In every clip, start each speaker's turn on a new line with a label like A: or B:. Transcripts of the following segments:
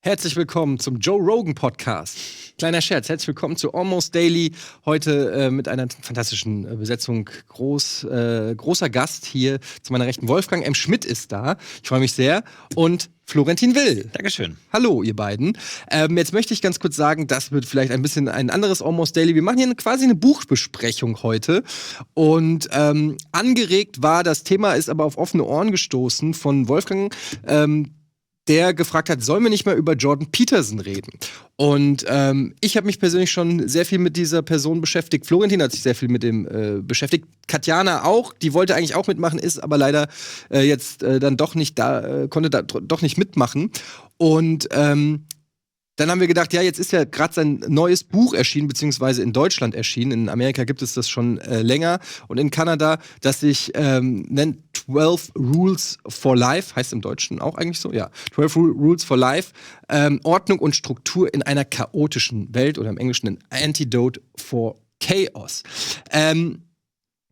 A: Herzlich willkommen zum Joe Rogan Podcast. Kleiner Scherz, herzlich willkommen zu Almost Daily. Heute mit einer fantastischen Besetzung. Großer Gast hier zu meiner Rechten. Wolfgang M. Schmidt ist da. Ich freue mich sehr. Und Florentin Will.
B: Dankeschön.
A: Hallo, ihr beiden. Jetzt möchte ich ganz kurz sagen, das wird vielleicht ein bisschen ein anderes Almost Daily. Wir machen hier quasi eine Buchbesprechung heute. Und angeregt war das Thema, ist aber auf offene Ohren gestoßen von Wolfgang, der gefragt hat, sollen wir nicht mal über Jordan Peterson reden? Und ich habe mich persönlich schon sehr viel mit dieser Person beschäftigt. Florentin hat sich sehr viel mit dem beschäftigt. Katjana auch, die wollte eigentlich auch mitmachen, ist aber leider jetzt dann doch nicht da, konnte da doch nicht mitmachen. Und dann haben wir gedacht, ja, jetzt ist ja gerade sein neues Buch erschienen, beziehungsweise in Deutschland erschienen. In Amerika gibt es das schon länger und in Kanada, das sich nennt 12 Rules for Life, heißt im Deutschen auch eigentlich so, ja. 12 Rules for Life, Ordnung und Struktur in einer chaotischen Welt oder im Englischen ein Antidote for Chaos.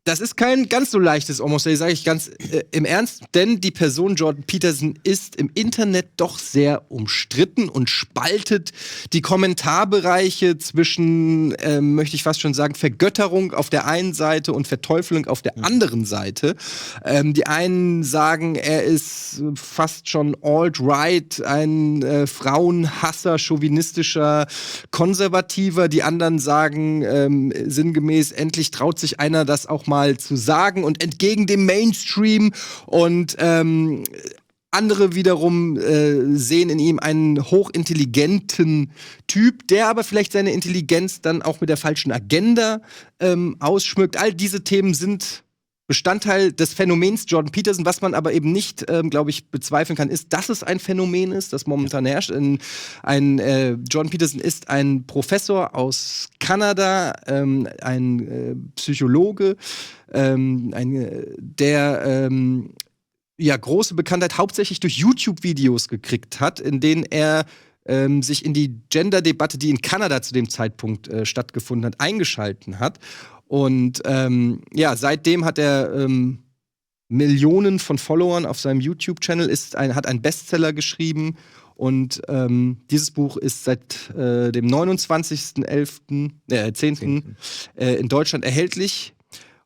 A: Das ist kein ganz so leichtes Almost Daily, sage ich ganz im Ernst, denn die Person Jordan Peterson ist im Internet doch sehr umstritten und spaltet die Kommentarbereiche zwischen, möchte ich fast schon sagen, Vergötterung auf der einen Seite und Verteufelung auf der anderen Seite. Die einen sagen, er ist fast schon alt-right, ein Frauenhasser, chauvinistischer Konservativer. Die anderen sagen sinngemäß, endlich traut sich einer das auch mal zu sagen und entgegen dem Mainstream und andere wiederum sehen in ihm einen hochintelligenten Typ, der aber vielleicht seine Intelligenz dann auch mit der falschen Agenda ausschmückt. All diese Themen sind Bestandteil des Phänomens Jordan Peterson. Was man aber eben nicht, glaube ich, bezweifeln kann, ist, dass es ein Phänomen ist, das momentan herrscht. Jordan Peterson ist ein Professor aus Kanada, ein Psychologe, der große Bekanntheit hauptsächlich durch YouTube-Videos gekriegt hat, in denen er sich in die Gender-Debatte, die in Kanada zu dem Zeitpunkt stattgefunden hat, eingeschalten hat. Und seitdem hat er Millionen von Followern auf seinem YouTube-Channel, hat einen Bestseller geschrieben. Und dieses Buch ist seit dem 29.10. In Deutschland erhältlich.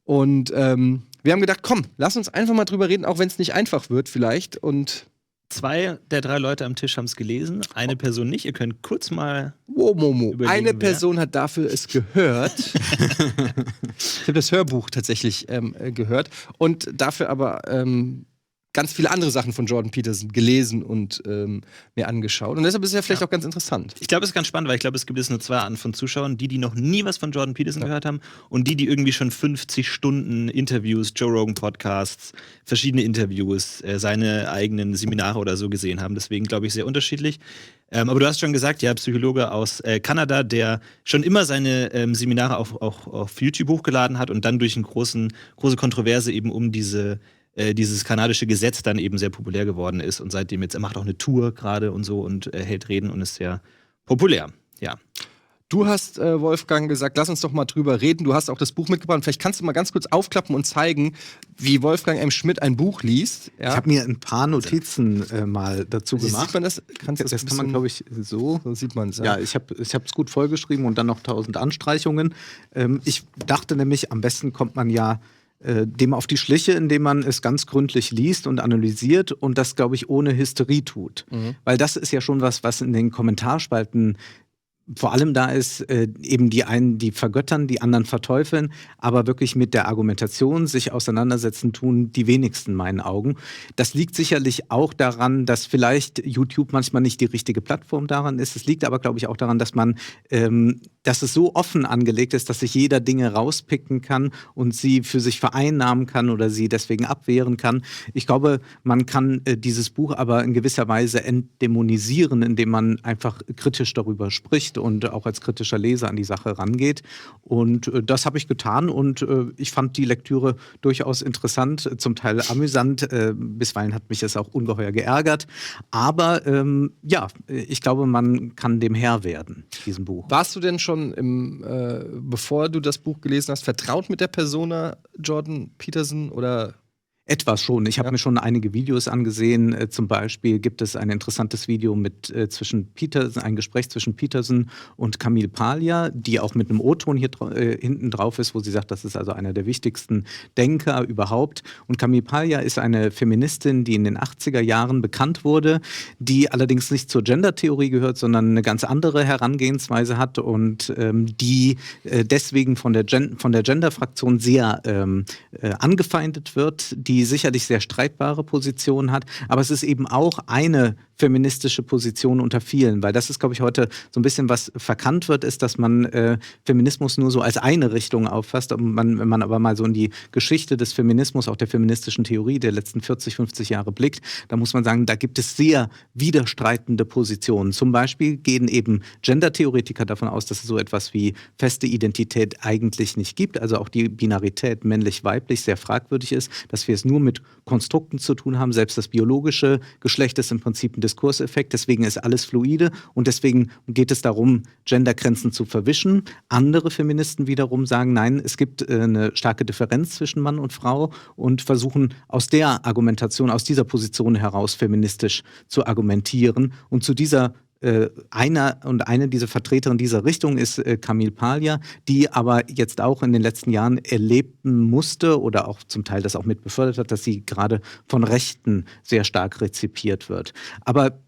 A: Und wir haben gedacht, komm, lass uns einfach mal drüber reden, auch wenn es nicht einfach wird vielleicht. Und
B: 2 der 3 Leute am Tisch haben es gelesen, eine Person nicht. Ihr könnt kurz mal überlegen,
A: eine Person hat dafür es gehört. Ich habe das Hörbuch tatsächlich gehört und dafür aber ganz viele andere Sachen von Jordan Peterson gelesen und mir angeschaut. Und deshalb ist es ja vielleicht auch ganz interessant.
B: Ich glaube, es ist ganz spannend, weil ich glaube, es gibt jetzt nur 2 Arten von Zuschauern. Die noch nie was von Jordan Peterson gehört haben und die irgendwie schon 50 Stunden Interviews, Joe Rogan Podcasts, verschiedene Interviews, seine eigenen Seminare oder so gesehen haben. Deswegen glaube ich, sehr unterschiedlich. Aber du hast schon gesagt, ja, Psychologe aus Kanada, der schon immer seine Seminare auch auf YouTube hochgeladen hat und dann durch eine große Kontroverse eben um dieses kanadische Gesetz dann eben sehr populär geworden ist und seitdem er macht auch eine Tour gerade und so und hält Reden und ist sehr populär, ja.
A: Du hast, Wolfgang, gesagt, lass uns doch mal drüber reden. Du hast auch das Buch mitgebracht. Vielleicht kannst du mal ganz kurz aufklappen und zeigen, wie Wolfgang M. Schmidt ein Buch liest. Ja?
C: Ich habe mir ein paar Notizen mal dazu gemacht.
A: Sieht man das?
C: Das kann man, glaube ich, so
A: sieht man es.
C: Ja, ich habe es gut vollgeschrieben und dann noch 1000 Anstreichungen. Ich dachte nämlich, am besten kommt man ja dem auf die Schliche, indem man es ganz gründlich liest und analysiert und das, glaube ich, ohne Hysterie tut. Weil das ist ja schon was in den Kommentarspalten vor allem da ist, eben die einen, die vergöttern, die anderen verteufeln, aber wirklich mit der Argumentation sich auseinandersetzen tun die wenigsten in meinen Augen. Das liegt sicherlich auch daran, dass vielleicht YouTube manchmal nicht die richtige Plattform daran ist. Es liegt aber, glaube ich, auch daran, dass dass es so offen angelegt ist, dass sich jeder Dinge rauspicken kann und sie für sich vereinnahmen kann oder sie deswegen abwehren kann. Ich glaube, man kann dieses Buch aber in gewisser Weise entdämonisieren, indem man einfach kritisch darüber spricht und auch als kritischer Leser an die Sache rangeht. Und das habe ich getan und ich fand die Lektüre durchaus interessant, zum Teil amüsant. Bisweilen hat mich es auch ungeheuer geärgert. Aber ja, ich glaube, man kann dem Herr werden, diesem Buch.
A: Warst du denn schon schon bevor du das Buch gelesen hast, vertraut mit der Persona Jordan Peterson oder?
C: Etwas schon. Ich habe mir schon einige Videos angesehen. Zum Beispiel gibt es ein interessantes Video ein Gespräch zwischen Peterson und Camille Paglia, die auch mit einem O-Ton hier hinten drauf ist, wo sie sagt, das ist also einer der wichtigsten Denker überhaupt. Und Camille Paglia ist eine Feministin, die in den 80er Jahren bekannt wurde, die allerdings nicht zur Gender-Theorie gehört, sondern eine ganz andere Herangehensweise hat und die deswegen von der Gender-Fraktion sehr angefeindet wird, die sicherlich sehr streitbare Positionen hat, aber es ist eben auch eine feministische Position unter vielen, weil das ist, glaube ich, heute so ein bisschen, was verkannt wird, ist, dass man Feminismus nur so als eine Richtung auffasst. Und wenn man aber mal so in die Geschichte des Feminismus, auch der feministischen Theorie der letzten 40, 50 Jahre blickt, da muss man sagen, da gibt es sehr widerstreitende Positionen. Zum Beispiel gehen eben Gender-Theoretiker davon aus, dass es so etwas wie feste Identität eigentlich nicht gibt, also auch die Binarität männlich-weiblich sehr fragwürdig ist, dass wir es nur mit Konstrukten zu tun haben. Selbst das biologische Geschlecht ist im Prinzip ein Diskurseffekt. Deswegen ist alles fluide und deswegen geht es darum, Gendergrenzen zu verwischen. Andere Feministen wiederum sagen, nein, es gibt eine starke Differenz zwischen Mann und Frau und versuchen aus der Argumentation, aus dieser Position heraus feministisch zu argumentieren. Und zu dieser eine dieser Vertreterin dieser Richtung ist Camille Paglia, die aber jetzt auch in den letzten Jahren erleben musste oder auch zum Teil das auch mit befördert hat, dass sie gerade von Rechten sehr stark rezipiert wird. Aber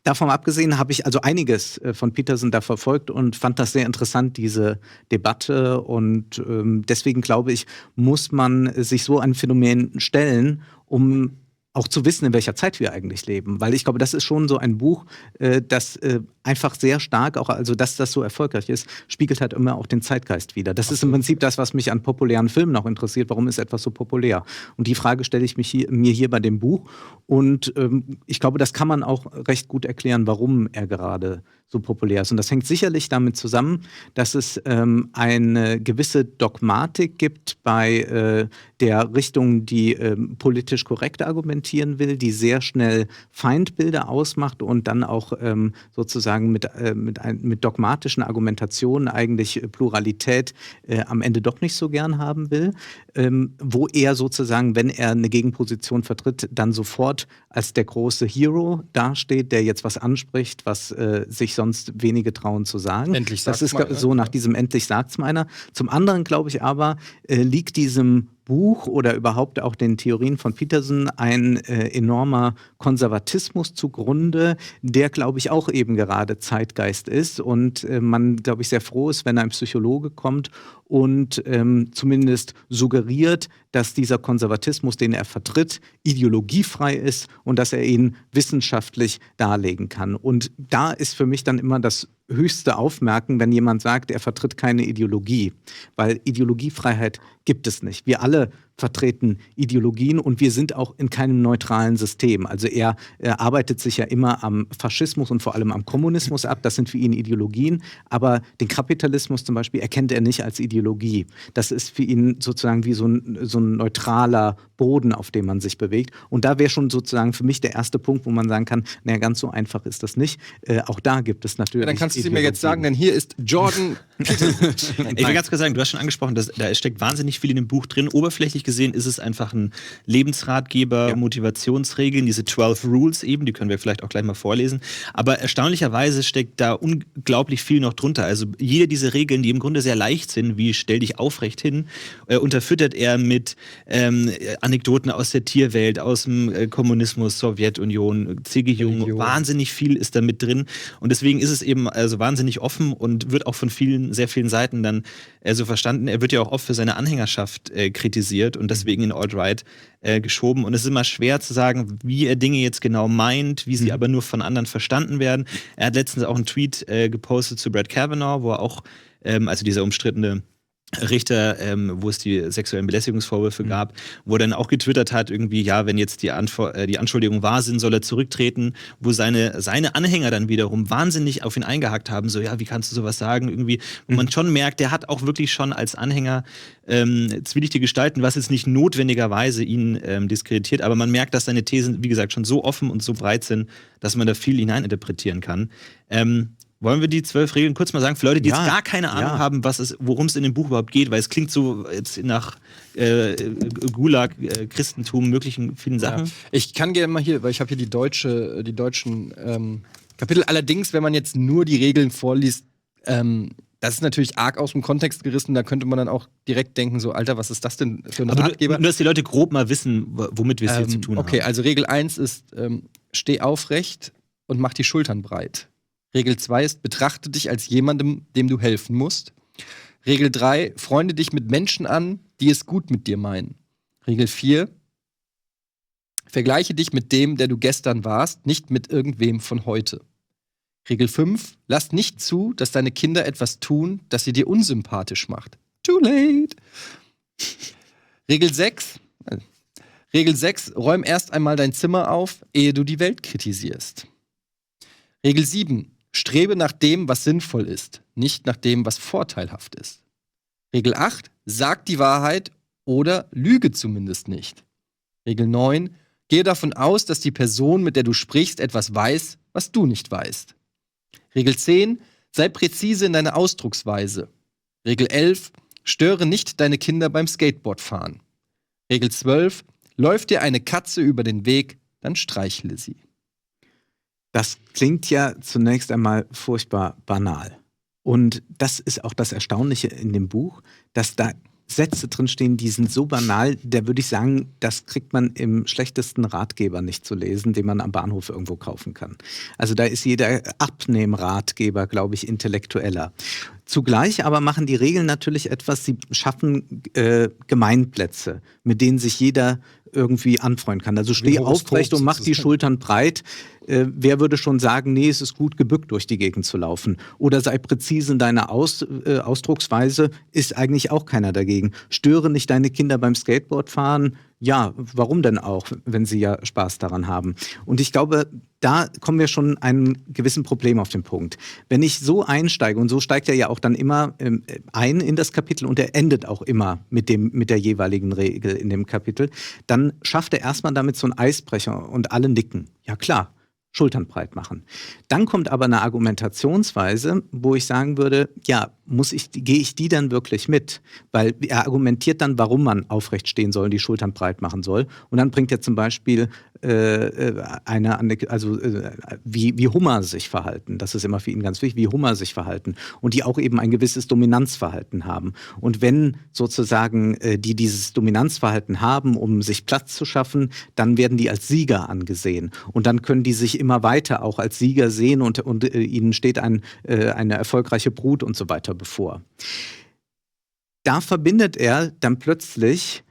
C: davon abgesehen habe ich also einiges von Peterson da verfolgt und fand das sehr interessant, diese Debatte. Und deswegen glaube ich, muss man sich so ein Phänomen stellen, um auch zu wissen, in welcher Zeit wir eigentlich leben. Weil ich glaube, das ist schon so ein Buch, das einfach sehr stark, auch also dass das so erfolgreich ist, spiegelt halt immer auch den Zeitgeist wider. Das ist im Prinzip das, was mich an populären Filmen auch interessiert. Warum ist etwas so populär? Und die Frage stelle ich mir hier bei dem Buch. Und ich glaube, das kann man auch recht gut erklären, warum er gerade so populär ist. Und das hängt sicherlich damit zusammen, dass es eine gewisse Dogmatik gibt bei der Richtung, die politisch korrekt argumentieren will, die sehr schnell Feindbilder ausmacht und dann auch sozusagen mit dogmatischen Argumentationen eigentlich Pluralität am Ende doch nicht so gern haben will, wo er sozusagen, wenn er eine Gegenposition vertritt, dann sofort als der große Hero dasteht, der jetzt was anspricht, was sich sonst wenige trauen zu sagen.
A: Endlich
C: das
A: sagt's
C: ist
A: mal,
C: so nach diesem Endlich sagt's mal einer. Zum anderen glaube ich aber, liegt diesem Buch oder überhaupt auch den Theorien von Peterson ein enormer Konservatismus zugrunde, der, glaube ich, auch eben gerade Zeitgeist ist und man, glaube ich, sehr froh ist, wenn ein Psychologe kommt und zumindest suggeriert, dass dieser Konservatismus, den er vertritt, ideologiefrei ist und dass er ihn wissenschaftlich darlegen kann. Und da ist für mich dann immer das höchste Aufmerken, wenn jemand sagt, er vertritt keine Ideologie, weil Ideologiefreiheit gibt es nicht. Wir alle vertreten Ideologien und wir sind auch in keinem neutralen System. Also er arbeitet sich ja immer am Faschismus und vor allem am Kommunismus ab. Das sind für ihn Ideologien. Aber den Kapitalismus zum Beispiel erkennt er nicht als Ideologie. Das ist für ihn sozusagen wie so ein neutraler Boden, auf dem man sich bewegt. Und da wäre schon sozusagen für mich der erste Punkt, wo man sagen kann, naja, ganz so einfach ist das nicht. Auch da gibt es natürlich
A: ja, dann kannst du sie mir jetzt sagen, denn hier ist Jordan Peterson.
B: Ich will ganz kurz sagen, du hast schon angesprochen, da steckt wahnsinnig viel in dem Buch drin. Oberflächlich gesehen ist es einfach ein Lebensratgeber, Motivationsregeln, diese 12 Rules eben, die können wir vielleicht auch gleich mal vorlesen. Aber erstaunlicherweise steckt da unglaublich viel noch drunter. Also jede dieser Regeln, die im Grunde sehr leicht sind, wie stell dich aufrecht hin, unterfüttert er mit Anekdoten aus der Tierwelt, aus dem Kommunismus, Sowjetunion, C.G. Jung. Wahnsinnig viel ist da mit drin. Und deswegen ist es eben also wahnsinnig offen und wird auch von sehr vielen Seiten dann so verstanden. Er wird ja auch oft für seine Anhängerschaft kritisiert und deswegen in Alt-Right geschoben. Und es ist immer schwer zu sagen, wie er Dinge jetzt genau meint, wie sie aber nur von anderen verstanden werden. Er hat letztens auch einen Tweet gepostet zu Brett Kavanaugh, wo er auch, also dieser umstrittene Richter, wo es die sexuellen Belästigungsvorwürfe gab, wo er dann auch getwittert hat, irgendwie, ja, wenn jetzt die Anschuldigungen wahr sind, soll er zurücktreten, wo seine Anhänger dann wiederum wahnsinnig auf ihn eingehakt haben, so, ja, wie kannst du sowas sagen, irgendwie, wo man schon merkt, der hat auch wirklich schon als Anhänger zwielichtige Gestalten, was jetzt nicht notwendigerweise ihn diskreditiert, aber man merkt, dass seine Thesen, wie gesagt, schon so offen und so breit sind, dass man da viel hineininterpretieren kann. Wollen wir die 12 Regeln kurz mal sagen? Für Leute, die
C: Ja,
B: jetzt gar keine Ahnung
C: ja.
B: haben, worum es in dem Buch überhaupt geht, weil es klingt so jetzt nach Gulag, Christentum, möglichen vielen Sachen.
A: Ja. Ich kann gerne mal hier, weil ich habe hier die deutschen Kapitel. Allerdings, wenn man jetzt nur die Regeln vorliest, das ist natürlich arg aus dem Kontext gerissen. Da könnte man dann auch direkt denken, so, Alter, was ist das denn für ein Ratgeber?
B: Nur, dass die Leute grob mal wissen, womit wir es hier zu tun haben.
A: Okay, also Regel 1 ist, steh aufrecht und mach die Schultern breit. Regel 2 ist, betrachte dich als jemandem, dem du helfen musst. Regel 3, freunde dich mit Menschen an, die es gut mit dir meinen. Regel 4, vergleiche dich mit dem, der du gestern warst, nicht mit irgendwem von heute. Regel 5, lass nicht zu, dass deine Kinder etwas tun, das sie dir unsympathisch macht. Too late. Regel 6, räum erst einmal dein Zimmer auf, ehe du die Welt kritisierst. Regel 7, strebe nach dem, was sinnvoll ist, nicht nach dem, was vorteilhaft ist. Regel 8, sag die Wahrheit oder lüge zumindest nicht. Regel 9, gehe davon aus, dass die Person, mit der du sprichst, etwas weiß, was du nicht weißt. Regel 10, sei präzise in deiner Ausdrucksweise. Regel 11, störe nicht deine Kinder beim Skateboardfahren. Regel 12, läuft dir eine Katze über den Weg, dann streichle sie.
C: Das klingt ja zunächst einmal furchtbar banal. Und das ist auch das Erstaunliche in dem Buch, dass da Sätze drinstehen, die sind so banal, da würde ich sagen, das kriegt man im schlechtesten Ratgeber nicht zu lesen, den man am Bahnhof irgendwo kaufen kann. Also da ist jeder Abnehmratgeber, glaube ich, intellektueller. Zugleich aber machen die Regeln natürlich etwas, sie schaffen Gemeinplätze, mit denen sich jeder irgendwie anfreunden kann. Also steh aufrecht und mach die Schultern breit. Wer würde schon sagen, nee, es ist gut, gebückt durch die Gegend zu laufen? Oder sei präzise in deiner Ausdrucksweise, ist eigentlich auch keiner dagegen. Störe nicht deine Kinder beim Skateboardfahren. Ja, warum denn auch, wenn sie ja Spaß daran haben? Und ich glaube, da kommen wir schon einem gewissen Problem auf den Punkt. Wenn ich so einsteige, und so steigt er ja auch dann immer ein in das Kapitel und er endet auch immer mit der jeweiligen Regel in dem Kapitel, dann schafft er erstmal damit so einen Eisbrecher und alle nicken. Ja klar, Schultern breit machen. Dann kommt aber eine Argumentationsweise, wo ich sagen würde, ja, gehe ich die dann wirklich mit? Weil er argumentiert dann, warum man aufrecht stehen soll und die Schultern breit machen soll. Und dann bringt er zum Beispiel wie Hummer sich verhalten. Das ist immer für ihn ganz wichtig, wie Hummer sich verhalten. Und die auch eben ein gewisses Dominanzverhalten haben. Und wenn sozusagen die dieses Dominanzverhalten haben, um sich Platz zu schaffen, dann werden die als Sieger angesehen. Und dann können die sich immer weiter auch als Sieger sehen und ihnen steht eine erfolgreiche Brut und so weiter bevor. Da verbindet er dann plötzlich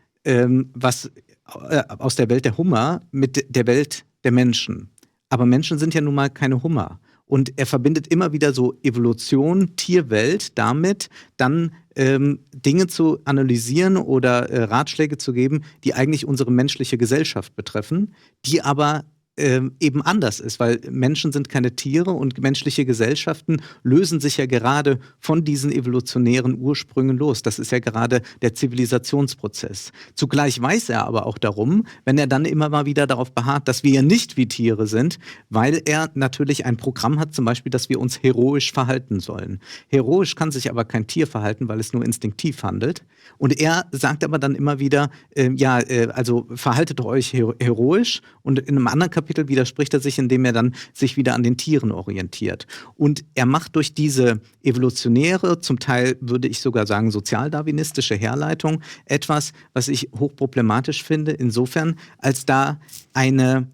C: was aus der Welt der Hummer mit der Welt der Menschen. Aber Menschen sind ja nun mal keine Hummer. Und er verbindet immer wieder so Evolution, Tierwelt damit, dann Dinge zu analysieren oder Ratschläge zu geben, die eigentlich unsere menschliche Gesellschaft betreffen, die aber eben anders ist, weil Menschen sind keine Tiere und menschliche Gesellschaften lösen sich ja gerade von diesen evolutionären Ursprüngen los. Das ist ja gerade der Zivilisationsprozess. Zugleich weiß er aber auch darum, wenn er dann immer mal wieder darauf beharrt, dass wir ja nicht wie Tiere sind, weil er natürlich ein Programm hat, zum Beispiel, dass wir uns heroisch verhalten sollen. Heroisch kann sich aber kein Tier verhalten, weil es nur instinktiv handelt. Und er sagt aber dann immer wieder, also verhaltet euch heroisch. Und in einem anderen Kapitel widerspricht er sich, indem er dann sich wieder an den Tieren orientiert. Und er macht durch diese evolutionäre, zum Teil würde ich sogar sagen sozialdarwinistische Herleitung etwas, was ich hochproblematisch finde, insofern, als da eine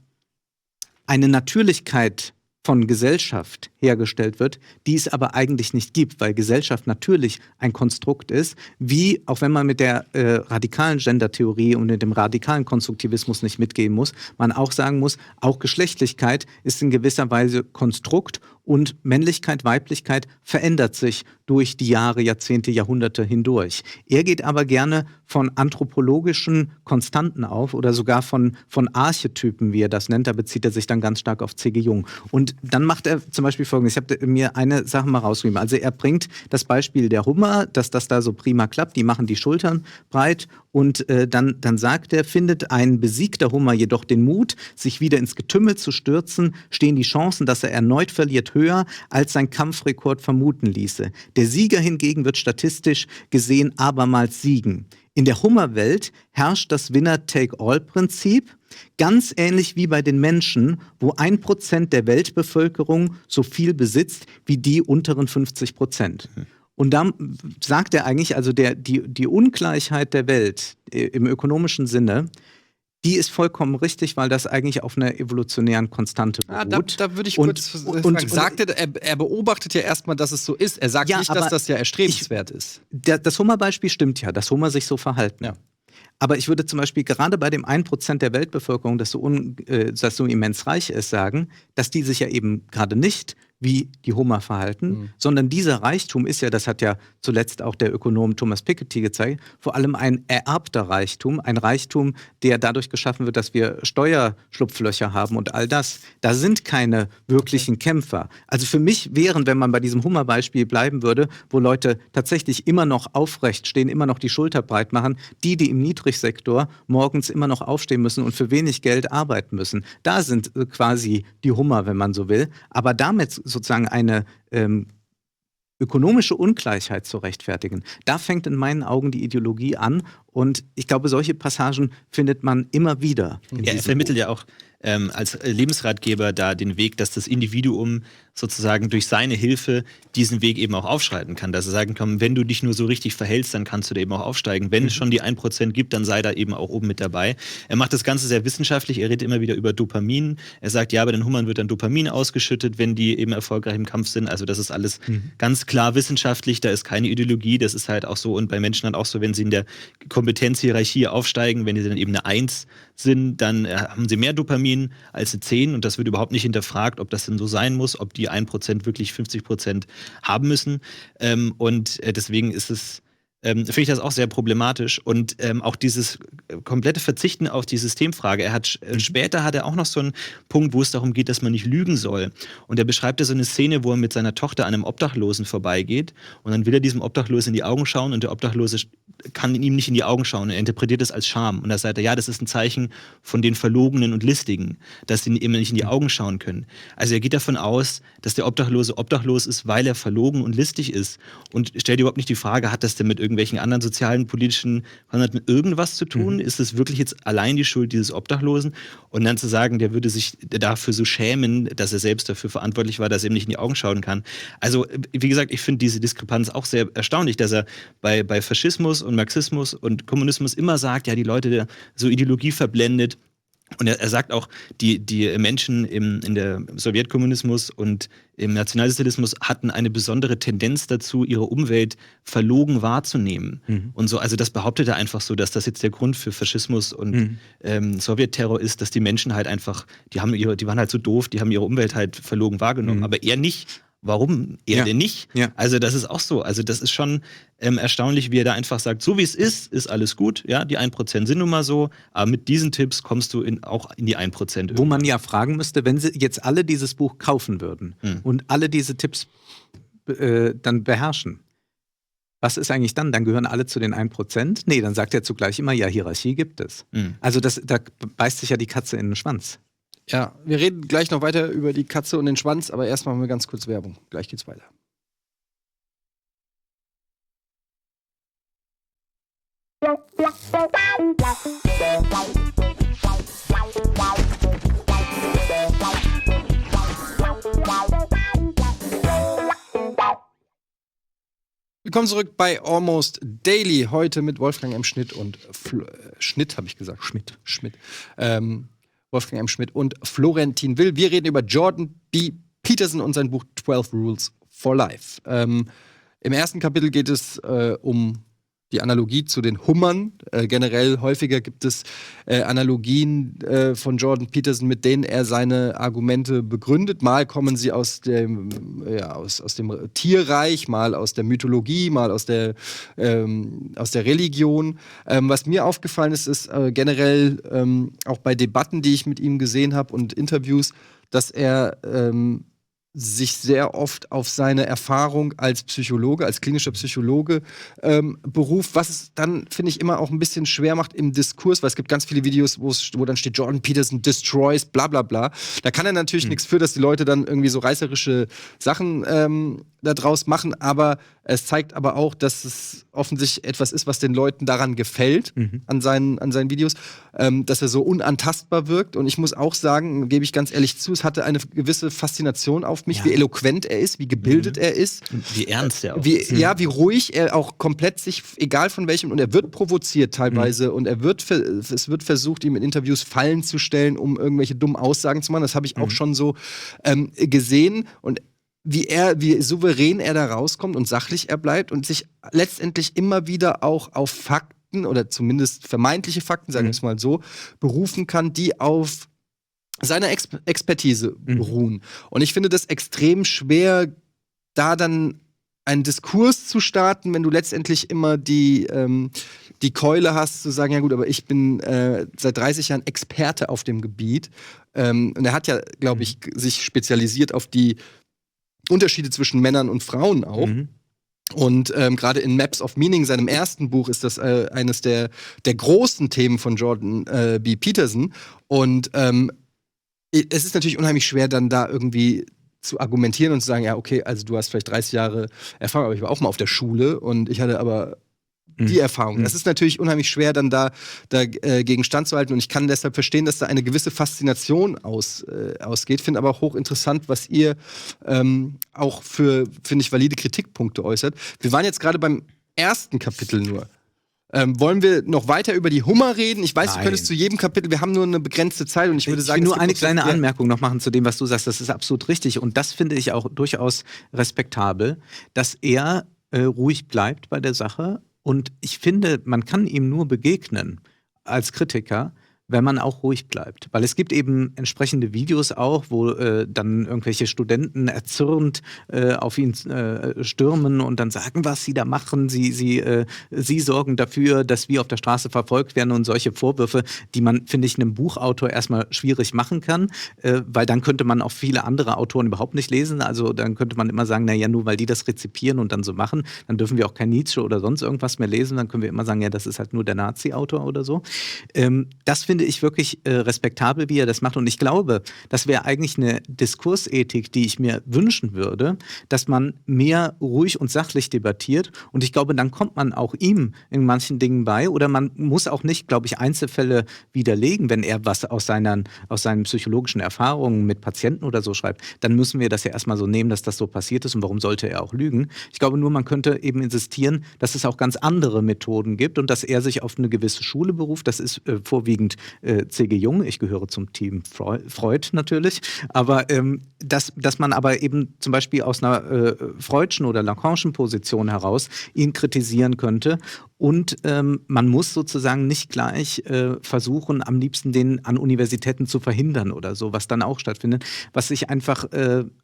C: Natürlichkeit von Gesellschaft hergestellt wird, die es aber eigentlich nicht gibt, weil Gesellschaft natürlich ein Konstrukt ist, wie, auch wenn man mit der radikalen Gendertheorie und mit dem radikalen Konstruktivismus nicht mitgehen muss, man auch sagen muss, auch Geschlechtlichkeit ist in gewisser Weise Konstrukt und Männlichkeit, Weiblichkeit verändert sich durch die Jahre, Jahrzehnte, Jahrhunderte hindurch. Er geht aber gerne von anthropologischen Konstanten auf oder sogar von Archetypen, wie er das nennt, da bezieht er sich dann ganz stark auf C.G. Jung. Und Und dann macht er zum Beispiel Folgendes. Ich habe mir eine Sache mal rausgeschrieben. Also er bringt das Beispiel der Hummer, dass das da so prima klappt. Die machen die Schultern breit und dann sagt er, findet ein besiegter Hummer jedoch den Mut, sich wieder ins Getümmel zu stürzen, stehen die Chancen, dass er erneut verliert, höher, als sein Kampfrekord vermuten ließe. Der Sieger hingegen wird statistisch gesehen abermals siegen. In der Hummerwelt herrscht das Winner-Take-All-Prinzip, ganz ähnlich wie bei den Menschen, wo 1% der Weltbevölkerung so viel besitzt wie die unteren 50%. Und da sagt er eigentlich, also die Ungleichheit der Welt im ökonomischen Sinne, die ist vollkommen richtig, weil das eigentlich auf einer evolutionären Konstante beruht.
A: Da würde ich kurz fragen. Er beobachtet ja erstmal, dass es so ist. Er sagt nicht, dass das ja erstrebenswert ist.
C: Das Hummer-Beispiel stimmt ja, dass Hummer sich so verhalten.
A: Ja.
C: Aber ich würde zum Beispiel gerade bei dem 1% der Weltbevölkerung, das so immens reich ist, sagen, dass die sich ja eben gerade nicht wie die Hummer verhalten, sondern dieser Reichtum ist ja, das hat ja zuletzt auch der Ökonom Thomas Piketty gezeigt, vor allem ein ererbter Reichtum, ein Reichtum, der dadurch geschaffen wird, dass wir Steuerschlupflöcher haben und all das. Da sind keine wirklichen Kämpfer. Also für mich wären, wenn man bei diesem Hummer-Beispiel bleiben würde, wo Leute tatsächlich immer noch aufrecht stehen, immer noch die Schulter breit machen, die im Niedrigsektor morgens immer noch aufstehen müssen und für wenig Geld arbeiten müssen. Da sind quasi die Hummer, wenn man so will. Aber damit sozusagen eine ökonomische Ungleichheit zu rechtfertigen. Da fängt in meinen Augen die Ideologie an und ich glaube, solche Passagen findet man immer wieder.
B: Er vermittelt ja auch als Lebensratgeber da den Weg, dass das Individuum sozusagen durch seine Hilfe diesen Weg eben auch aufschreiten kann. Dass er sagen kann, wenn du dich nur so richtig verhältst, dann kannst du da eben auch aufsteigen. Wenn es schon die 1% gibt, dann sei da eben auch oben mit dabei. Er macht das Ganze sehr wissenschaftlich, er redet immer wieder über Dopamin. Er sagt, ja, bei den Hummern wird dann Dopamin ausgeschüttet, wenn die eben erfolgreich im Kampf sind. Also das ist alles ganz klar wissenschaftlich, da ist keine Ideologie, das ist halt auch so. Und bei Menschen dann auch so, wenn sie in der Kompetenzhierarchie aufsteigen, wenn die dann eben eine 1 sind, dann haben sie mehr Dopamin als eine 10 und das wird überhaupt nicht hinterfragt, ob das denn so sein muss, ob die 1% wirklich 50% haben müssen. Deswegen ist es finde ich das auch sehr problematisch. Und auch dieses komplette Verzichten auf die Systemfrage. Später hat er auch noch so einen Punkt, wo es darum geht, dass man nicht lügen soll. Und er beschreibt ja so eine Szene, wo er mit seiner Tochter an einem Obdachlosen vorbeigeht. Und dann will er diesem Obdachlosen in die Augen schauen und der Obdachlose kann ihm nicht in die Augen schauen. Er interpretiert es als Scham. Und da sagt er, ja, das ist ein Zeichen von den Verlogenen und Listigen, dass sie ihm nicht in die Augen schauen können. Also er geht davon aus, dass der Obdachlose obdachlos ist, weil er verlogen und listig ist. Und stellt überhaupt nicht die Frage, hat das denn mit irgendwelchen anderen sozialen, politischen, mit irgendwas zu tun? Ist es wirklich jetzt allein die Schuld dieses Obdachlosen? Und dann zu sagen, der würde sich dafür so schämen, dass er selbst dafür verantwortlich war, dass er ihm nicht in die Augen schauen kann. Also, wie gesagt, ich finde diese Diskrepanz auch sehr erstaunlich, dass er bei Faschismus und Marxismus und Kommunismus immer sagt, ja, die Leute so Ideologie verblendet. Und er sagt auch, die Menschen in der Sowjetkommunismus und im Nationalsozialismus hatten eine besondere Tendenz dazu, ihre Umwelt verlogen wahrzunehmen. Und so, also das behauptet er einfach so, dass das jetzt der Grund für Faschismus und Sowjetterror ist, dass die Menschen halt einfach, die waren halt so doof, die haben ihre Umwelt halt verlogen wahrgenommen, aber er nicht. Warum er denn nicht? Ja. Also das ist auch so. Also das ist schon erstaunlich, wie er da einfach sagt, so wie es ist alles gut. Ja, die 1% sind nun mal so. Aber mit diesen Tipps kommst du auch in die 1%. Irgendwann.
C: Wo man ja fragen müsste, wenn sie jetzt alle dieses Buch kaufen würden und alle diese Tipps dann beherrschen, was ist eigentlich dann? Dann gehören alle zu den 1%? Nee, dann sagt er zugleich immer, ja, Hierarchie gibt es. Also da beißt sich ja die Katze in den Schwanz.
A: Ja, wir reden gleich noch weiter über die Katze und den Schwanz, aber erst machen wir ganz kurz Werbung. Gleich geht's weiter. Willkommen zurück bei Almost Daily. Heute mit Wolfgang M. Schmidt und Schmidt, habe ich gesagt. Schmidt. Wolfgang M. Schmidt und Florentin Will. Wir reden über Jordan B. Peterson und sein Buch 12 Rules for Life. Im ersten Kapitel geht es um die Analogie zu den Hummern. Generell häufiger gibt es Analogien von Jordan Peterson, mit denen er seine Argumente begründet. Mal kommen sie aus dem Tierreich, mal aus der Mythologie, mal aus der Religion. Was mir aufgefallen ist generell auch bei Debatten, die ich mit ihm gesehen habe und Interviews, dass er sich sehr oft auf seine Erfahrung als Psychologe, als klinischer Psychologe beruft, was es dann, finde ich, immer auch ein bisschen schwer macht im Diskurs, weil es gibt ganz viele Videos, wo dann steht, Jordan Peterson destroys, bla bla bla. Da kann er natürlich nichts für, dass die Leute dann irgendwie so reißerische Sachen da draus machen, aber es zeigt aber auch, dass es offensichtlich etwas ist, was den Leuten daran gefällt, an seinen Videos, dass er so unantastbar wirkt. Und ich muss auch sagen, gebe ich ganz ehrlich zu, es hatte eine gewisse Faszination auf mich, wie eloquent er ist, wie gebildet er ist.
B: Und wie ernst er auch
A: ist. Wie ruhig er auch komplett sich, egal von welchem, und er wird provoziert teilweise und es wird versucht, ihm in Interviews Fallen zu stellen, um irgendwelche dummen Aussagen zu machen. Das habe ich auch schon so gesehen. Und wie souverän er da rauskommt und sachlich er bleibt und sich letztendlich immer wieder auch auf Fakten oder zumindest vermeintliche Fakten, sagen wir es mal so, berufen kann, die auf seiner Expertise beruhen. Und ich finde das extrem schwer, da dann einen Diskurs zu starten, wenn du letztendlich immer die Keule hast, zu sagen, ja gut, aber ich bin seit 30 Jahren Experte auf dem Gebiet. Und er hat ja, glaube ich, sich spezialisiert auf die Unterschiede zwischen Männern und Frauen auch. Und gerade in Maps of Meaning, seinem ersten Buch, ist das eines der großen Themen von Jordan B. Peterson. Und es ist natürlich unheimlich schwer, dann da irgendwie zu argumentieren und zu sagen, ja, okay, also du hast vielleicht 30 Jahre Erfahrung, aber ich war auch mal auf der Schule und ich hatte aber die Erfahrung. Das ist natürlich unheimlich schwer, dann da gegen standzuhalten. Und ich kann deshalb verstehen, dass da eine gewisse Faszination ausgeht. Finde aber auch hochinteressant, was ihr auch für, finde ich, valide Kritikpunkte äußert. Wir waren jetzt gerade beim ersten Kapitel nur. Wollen wir noch weiter über die Hummer reden? Ich weiß, du könntest zu jedem Kapitel, wir haben nur eine begrenzte Zeit und ich würde sagen,
C: ich will nur eine kleine Anmerkung noch machen zu dem, was du sagst. Das ist absolut richtig und das finde ich auch durchaus respektabel, dass er ruhig bleibt bei der Sache und ich finde, man kann ihm nur begegnen als Kritiker, wenn man auch ruhig bleibt. Weil es gibt eben entsprechende Videos auch, wo dann irgendwelche Studenten erzürnt auf ihn stürmen und dann sagen, was sie da machen. Sie sorgen dafür, dass wir auf der Straße verfolgt werden und solche Vorwürfe, die man, finde ich, einem Buchautor erstmal schwierig machen kann, weil dann könnte man auch viele andere Autoren überhaupt nicht lesen. Also dann könnte man immer sagen, naja, nur weil die das rezipieren und dann so machen, dann dürfen wir auch kein Nietzsche oder sonst irgendwas mehr lesen. Dann können wir immer sagen, ja, das ist halt nur der Nazi-Autor oder so. Das finde ich wirklich respektabel, wie er das macht. Und ich glaube, das wäre eigentlich eine Diskursethik, die ich mir wünschen würde, dass man mehr ruhig und sachlich debattiert. Und ich glaube, dann kommt man auch ihm in manchen Dingen bei. Oder man muss auch nicht, glaube ich, Einzelfälle widerlegen, wenn er was aus seinen psychologischen Erfahrungen mit Patienten oder so schreibt. Dann müssen wir das ja erstmal so nehmen, dass das so passiert ist. Und warum sollte er auch lügen? Ich glaube nur, man könnte eben insistieren, dass es auch ganz andere Methoden gibt und dass er sich auf eine gewisse Schule beruft. Das ist vorwiegend C.G. Jung, ich gehöre zum Team Freud natürlich, aber dass man aber eben zum Beispiel aus einer Freudschen oder Lacanischen Position heraus ihn kritisieren könnte und man muss sozusagen nicht gleich versuchen, am liebsten den an Universitäten zu verhindern oder so, was dann auch stattfindet, was ich einfach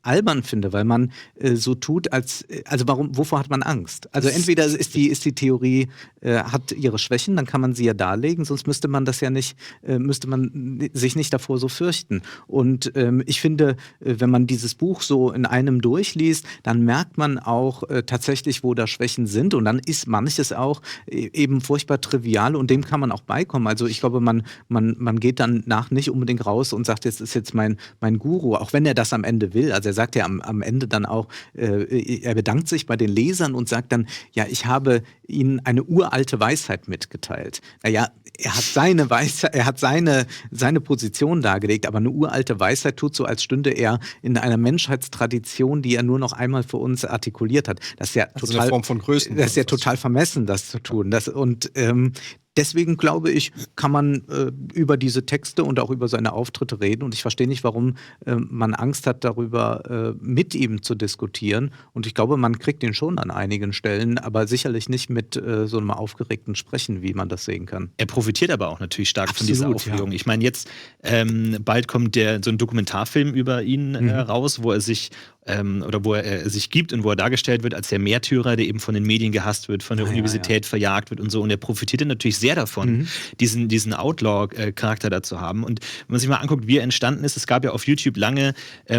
C: albern finde, weil man so tut, wovor hat man Angst? Also entweder ist die Theorie, hat ihre Schwächen, dann kann man sie ja darlegen, sonst müsste man sich nicht davor so fürchten. Und ich finde, wenn man dieses Buch so in einem durchliest, dann merkt man auch tatsächlich, wo da Schwächen sind und dann ist manches auch eben furchtbar trivial und dem kann man auch beikommen. Also ich glaube, man geht dann nicht unbedingt raus und sagt, jetzt ist jetzt mein Guru, auch wenn er das am Ende will. Also er sagt ja am Ende dann auch, er bedankt sich bei den Lesern und sagt dann, ja, ich habe ihnen eine uralte Weisheit mitgeteilt. Naja, er hat seine Weisheit, er hat seine Position dargelegt, aber eine uralte Weisheit tut so, als stünde er in einer Menschheitstradition, die er nur noch einmal für uns artikuliert hat. Das ist ja
A: total, eine Form von Größen.
C: Das ist ja total vermessen, das zu tun. Deswegen glaube ich, kann man über diese Texte und auch über seine Auftritte reden. Und ich verstehe nicht, warum man Angst hat, darüber mit ihm zu diskutieren. Und ich glaube, man kriegt ihn schon an einigen Stellen, aber sicherlich nicht mit so einem aufgeregten Sprechen, wie man das sehen kann.
B: Er profitiert aber auch natürlich stark
C: Absolut,
B: von dieser Aufregung.
C: Ja.
B: Ich meine, jetzt bald kommt so ein Dokumentarfilm über ihn raus, wo er sich oder wo er sich gibt und wo er dargestellt wird als der Märtyrer, der eben von den Medien gehasst wird, von der Universität verjagt wird und so. Und er profitierte natürlich sehr davon, diesen Outlaw-Charakter da zu haben. Und wenn man sich mal anguckt, wie er entstanden ist, es gab ja auf YouTube lange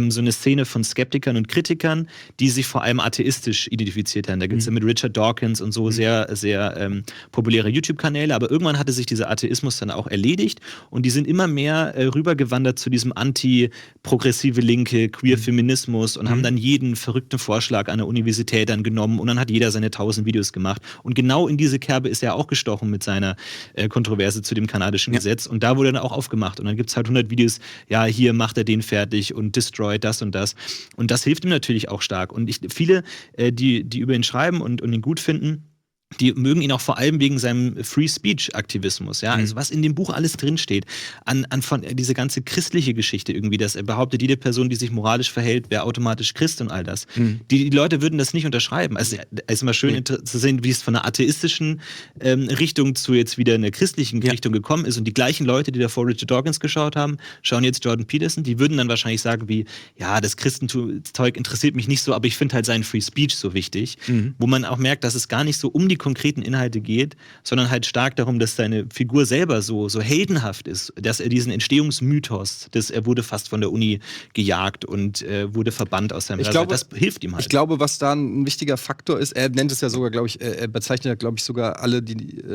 B: so eine Szene von Skeptikern und Kritikern, die sich vor allem atheistisch identifiziert haben. Da gibt es ja mit Richard Dawkins und so sehr, sehr populäre YouTube-Kanäle, aber irgendwann hatte sich dieser Atheismus dann auch erledigt und die sind immer mehr rübergewandert zu diesem anti-progressive Linke, Queer-Feminismus und haben dann jeden verrückten Vorschlag an der Universität dann genommen und dann hat jeder seine 1000 Videos gemacht. Und genau in diese Kerbe ist er auch gestochen mit seiner Kontroverse zu dem kanadischen Gesetz. Und da wurde dann auch aufgemacht. Und dann gibt es halt 100 Videos, ja, hier macht er den fertig und destroyed das und das. Und das hilft ihm natürlich auch stark. Und viele, die über ihn schreiben und ihn gut finden, die mögen ihn auch vor allem wegen seinem Free-Speech-Aktivismus, ja, also was in dem Buch alles drinsteht, von diese ganze christliche Geschichte irgendwie, dass er behauptet, jede Person, die sich moralisch verhält, wäre automatisch Christ und all das. Die Leute würden das nicht unterschreiben. Also es ist immer schön zu sehen, wie es von einer atheistischen Richtung zu jetzt wieder einer christlichen Richtung gekommen ist und die gleichen Leute, die davor Richard Dawkins geschaut haben, schauen jetzt Jordan Peterson, die würden dann wahrscheinlich sagen wie, ja, das Christentum-Zeug interessiert mich nicht so, aber ich finde halt seinen Free Speech so wichtig, wo man auch merkt, dass es gar nicht so um die konkreten Inhalte geht, sondern halt stark darum, dass seine Figur selber so heldenhaft ist, dass er diesen Entstehungsmythos, dass er wurde fast von der Uni gejagt und wurde verbannt aus seinem Reise, das hilft ihm halt.
A: Ich glaube, was da ein wichtiger Faktor ist, er nennt es ja sogar, glaube ich, er bezeichnet ja, glaube ich, sogar alle, die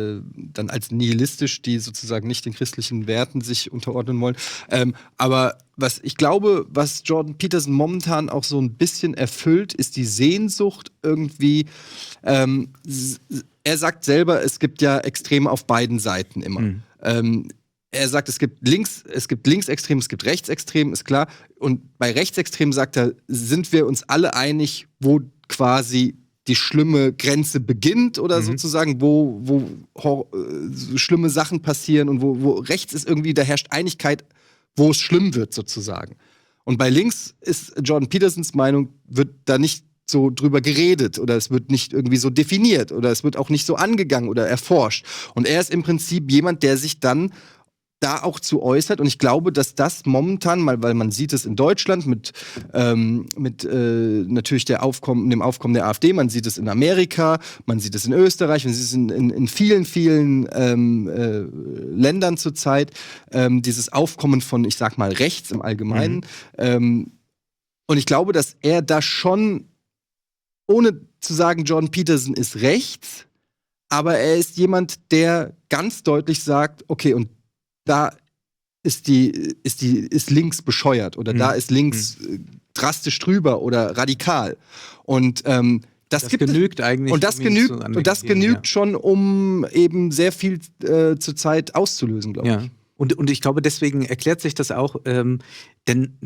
A: dann als nihilistisch, die sozusagen nicht den christlichen Werten sich unterordnen wollen. Aber was ich glaube, was Jordan Peterson momentan auch so ein bisschen erfüllt, ist die Sehnsucht irgendwie. Er sagt selber, es gibt ja Extreme auf beiden Seiten immer. Er sagt, es gibt Linksextrem, es gibt Rechtsextrem, ist klar. Und bei Rechtsextrem sagt er, sind wir uns alle einig, wo quasi die schlimme Grenze beginnt oder sozusagen, wo schlimme Sachen passieren und wo rechts ist irgendwie, da herrscht Einigkeit, wo es schlimm wird sozusagen. Und bei links ist Jordan Petersons Meinung, wird da nicht so drüber geredet oder es wird nicht irgendwie so definiert oder es wird auch nicht so angegangen oder erforscht. Und er ist im Prinzip jemand, der sich dann da auch zu äußert. Und ich glaube, dass das momentan, weil man sieht es in Deutschland mit natürlich dem Aufkommen der AfD, man sieht es in Amerika, man sieht es in Österreich, man sieht es in vielen, vielen Ländern zurzeit, dieses Aufkommen von, ich sag mal, rechts im Allgemeinen. Und ich glaube, dass er da schon, ohne zu sagen, Jordan Peterson ist rechts, aber er ist jemand, der ganz deutlich sagt, okay, und da ist links bescheuert oder da ist links drastisch drüber oder radikal. Und das genügt eigentlich. Und das genügt schon, um eben sehr viel zur Zeit auszulösen, glaube ich.
C: Und ich glaube, deswegen erklärt sich das auch, denn,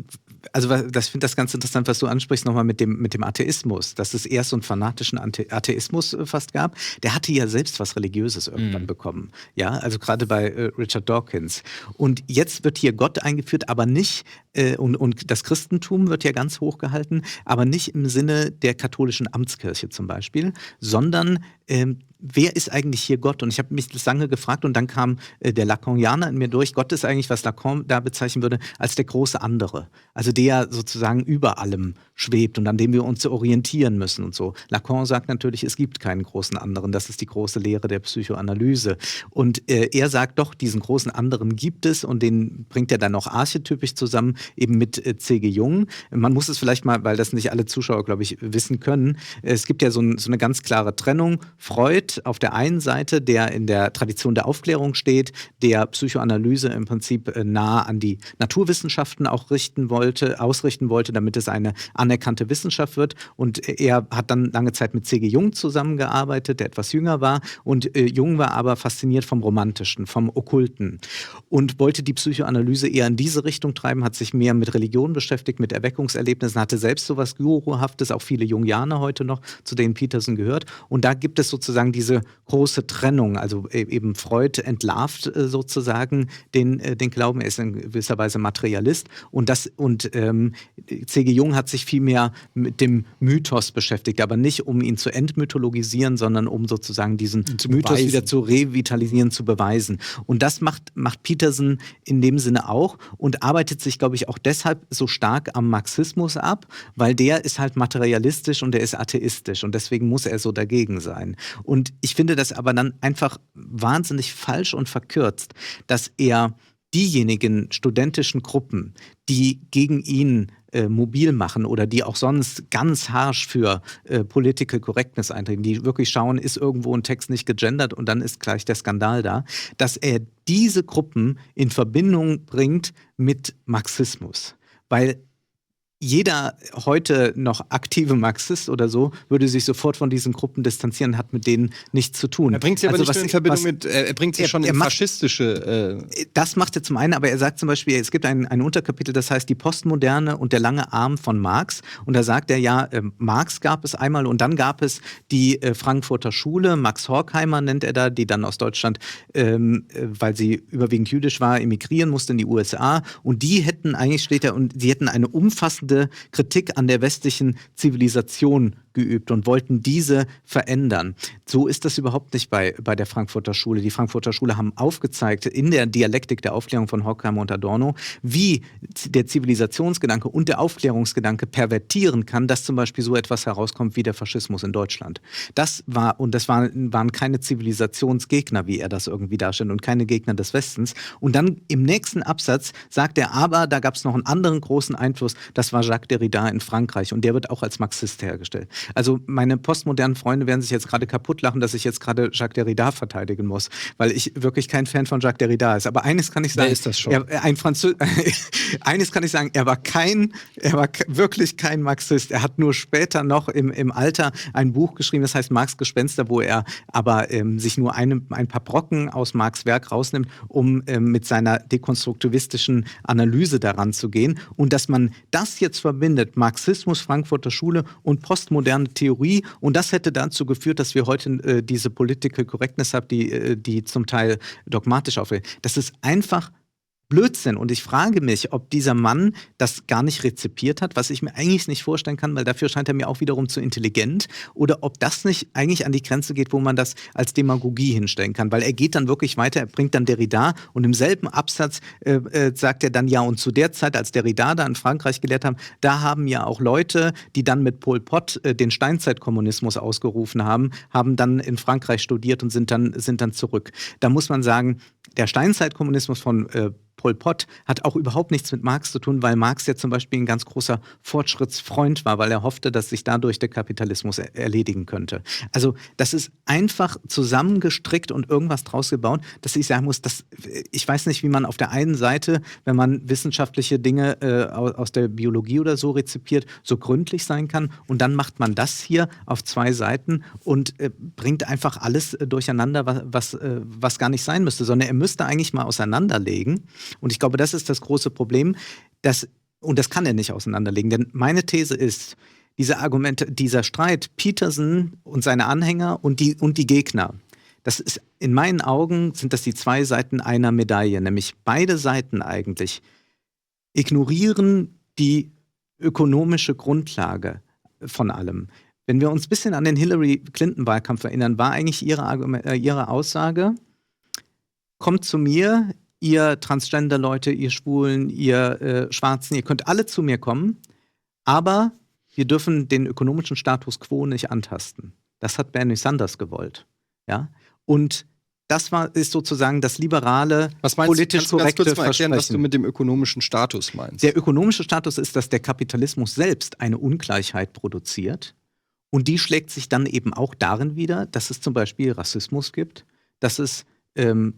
C: also ich finde das ganz interessant, was du ansprichst, nochmal mit dem Atheismus, dass es erst so einen fanatischen Atheismus fast gab. Der hatte ja selbst was Religiöses irgendwann bekommen. Ja, also gerade bei Richard Dawkins. Und jetzt wird hier Gott eingeführt, aber nicht, und das Christentum wird ja ganz hoch gehalten, aber nicht im Sinne der katholischen Amtskirche zum Beispiel, sondern wer ist eigentlich hier Gott? Und ich habe mich das lange gefragt und dann kam der Lacanianer in mir durch. Gott ist eigentlich, was Lacan da bezeichnen würde, als der große Andere. Also der sozusagen über allem schwebt und an dem wir uns orientieren müssen und so. Lacan sagt natürlich, es gibt keinen großen Anderen. Das ist die große Lehre der Psychoanalyse. Und er sagt doch, diesen großen Anderen gibt es und den bringt er dann noch archetypisch zusammen, eben mit C.G. Jung. Man muss es vielleicht mal, weil das nicht alle Zuschauer, glaube ich, wissen können, es gibt ja so eine ganz klare Trennung. Freud auf der einen Seite, der in der Tradition der Aufklärung steht, der Psychoanalyse im Prinzip nah an die Naturwissenschaften auch ausrichten wollte, damit es eine anerkannte Wissenschaft wird. Und er hat dann lange Zeit mit C.G. Jung zusammengearbeitet, der etwas jünger war. Und Jung war aber fasziniert vom Romantischen, vom Okkulten und wollte die Psychoanalyse eher in diese Richtung treiben, hat sich mehr mit Religion beschäftigt, mit Erweckungserlebnissen, hatte selbst sowas Guruhaftes, auch viele Jungianer heute noch, zu denen Peterson gehört. Und da gibt es sozusagen diese große Trennung. Also eben Freud entlarvt sozusagen den Glauben. Er ist in gewisser Weise Materialist. Und C.G. Jung hat sich viel mehr mit dem Mythos beschäftigt, aber nicht um ihn zu entmythologisieren, sondern um sozusagen diesen Mythos wieder zu revitalisieren, zu beweisen. Und das macht Peterson in dem Sinne auch und arbeitet sich, glaube ich, auch deshalb so stark am Marxismus ab, weil der ist halt materialistisch und der ist atheistisch und deswegen muss er so dagegen sein. Und ich finde das aber dann einfach wahnsinnig falsch und verkürzt, dass er diejenigen studentischen Gruppen, die gegen ihn mobil machen oder die auch sonst ganz harsch für Political Correctness eintreten, die wirklich schauen, ist irgendwo ein Text nicht gegendert und dann ist gleich der Skandal da, dass er diese Gruppen in Verbindung bringt mit Marxismus. Weil jeder heute noch aktive Marxist oder so würde sich sofort von diesen Gruppen distanzieren, hat mit denen nichts zu tun.
A: Er bringt sie aber nicht nur in Verbindung mit, er bringt sie schon in faschistische...
C: Das macht er zum einen, aber er sagt zum Beispiel, es gibt ein Unterkapitel, das heißt die Postmoderne und der lange Arm von Marx. Und da sagt er ja, Marx gab es einmal und dann gab es die Frankfurter Schule, Max Horkheimer nennt er da, die dann aus Deutschland, weil sie überwiegend jüdisch war, emigrieren musste in die USA. Und die hätten eigentlich, steht er, und sie hätten eine umfassende Kritik an der westlichen Zivilisation geübt und wollten diese verändern. So ist das überhaupt nicht bei der Frankfurter Schule. Die Frankfurter Schule haben aufgezeigt in der Dialektik der Aufklärung von Horkheimer und Adorno, wie der Zivilisationsgedanke und der Aufklärungsgedanke pervertieren kann, dass zum Beispiel so etwas herauskommt wie der Faschismus in Deutschland. Das waren keine Zivilisationsgegner, wie er das irgendwie darstellt, und keine Gegner des Westens. Und dann im nächsten Absatz sagt er, aber da gab es noch einen anderen großen Einfluss, das war Jacques Derrida in Frankreich und der wird auch als Marxist hergestellt. Also meine postmodernen Freunde werden sich jetzt gerade kaputt lachen, dass ich jetzt gerade Jacques Derrida verteidigen muss, weil ich wirklich kein Fan von Jacques Derrida ist. Aber eines kann ich sagen,
A: wer ist das schon?
C: Eines kann ich sagen, er war wirklich kein Marxist. Er hat nur später noch im Alter ein Buch geschrieben, das heißt Marx Gespenster, wo er aber sich nur ein paar Brocken aus Marx' Werk rausnimmt, um mit seiner dekonstruktivistischen Analyse daran zu gehen. Und dass man das jetzt verbindet, Marxismus, Frankfurter Schule und postmoderne Theorie, und das hätte dazu geführt, dass wir heute diese Political Correctness haben, die zum Teil dogmatisch aufhört. Das ist einfach Blödsinn. Und ich frage mich, ob dieser Mann das gar nicht rezipiert hat, was ich mir eigentlich nicht vorstellen kann, weil dafür scheint er mir auch wiederum zu intelligent, oder ob das nicht eigentlich an die Grenze geht, wo man das als Demagogie hinstellen kann. Weil er geht dann wirklich weiter, er bringt dann Derrida und im selben Absatz sagt er dann, ja, und zu der Zeit, als Derrida da in Frankreich gelehrt haben, da haben ja auch Leute, die dann mit Pol Pot den Steinzeitkommunismus ausgerufen haben dann in Frankreich studiert und sind dann zurück. Da muss man sagen, der Steinzeitkommunismus von Pol Pot hat auch überhaupt nichts mit Marx zu tun, weil Marx ja zum Beispiel ein ganz großer Fortschrittsfreund war, weil er hoffte, dass sich dadurch der Kapitalismus erledigen könnte. Also das ist einfach zusammengestrickt und irgendwas draus gebaut, dass ich sagen muss, ich weiß nicht, wie man auf der einen Seite, wenn man wissenschaftliche Dinge aus der Biologie oder so rezipiert, so gründlich sein kann, und dann macht man das hier auf 2 Seiten und bringt einfach alles durcheinander, was gar nicht sein müsste, sondern er müsste eigentlich mal auseinanderlegen. Und ich glaube, das ist das große Problem, und das kann er nicht auseinanderlegen. Denn meine These ist, dieser Streit Peterson und seine Anhänger und die Gegner, das ist, in meinen Augen sind das die 2 Seiten einer Medaille, nämlich beide Seiten eigentlich ignorieren die ökonomische Grundlage von allem. Wenn wir uns ein bisschen an den Hillary-Clinton-Wahlkampf erinnern, war eigentlich ihre Aussage, kommt zu mir, ihr Transgender-Leute, ihr Schwulen, ihr Schwarzen, ihr könnt alle zu mir kommen, aber wir dürfen den ökonomischen Status quo nicht antasten. Das hat Bernie Sanders gewollt. Ja? Und das ist sozusagen das liberale, politisch korrekte
A: Versprechen. Erklären, was du mit dem ökonomischen Status meinst?
C: Der ökonomische Status ist, dass der Kapitalismus selbst eine Ungleichheit produziert, und die schlägt sich dann eben auch darin wider, dass es zum Beispiel Rassismus gibt, dass es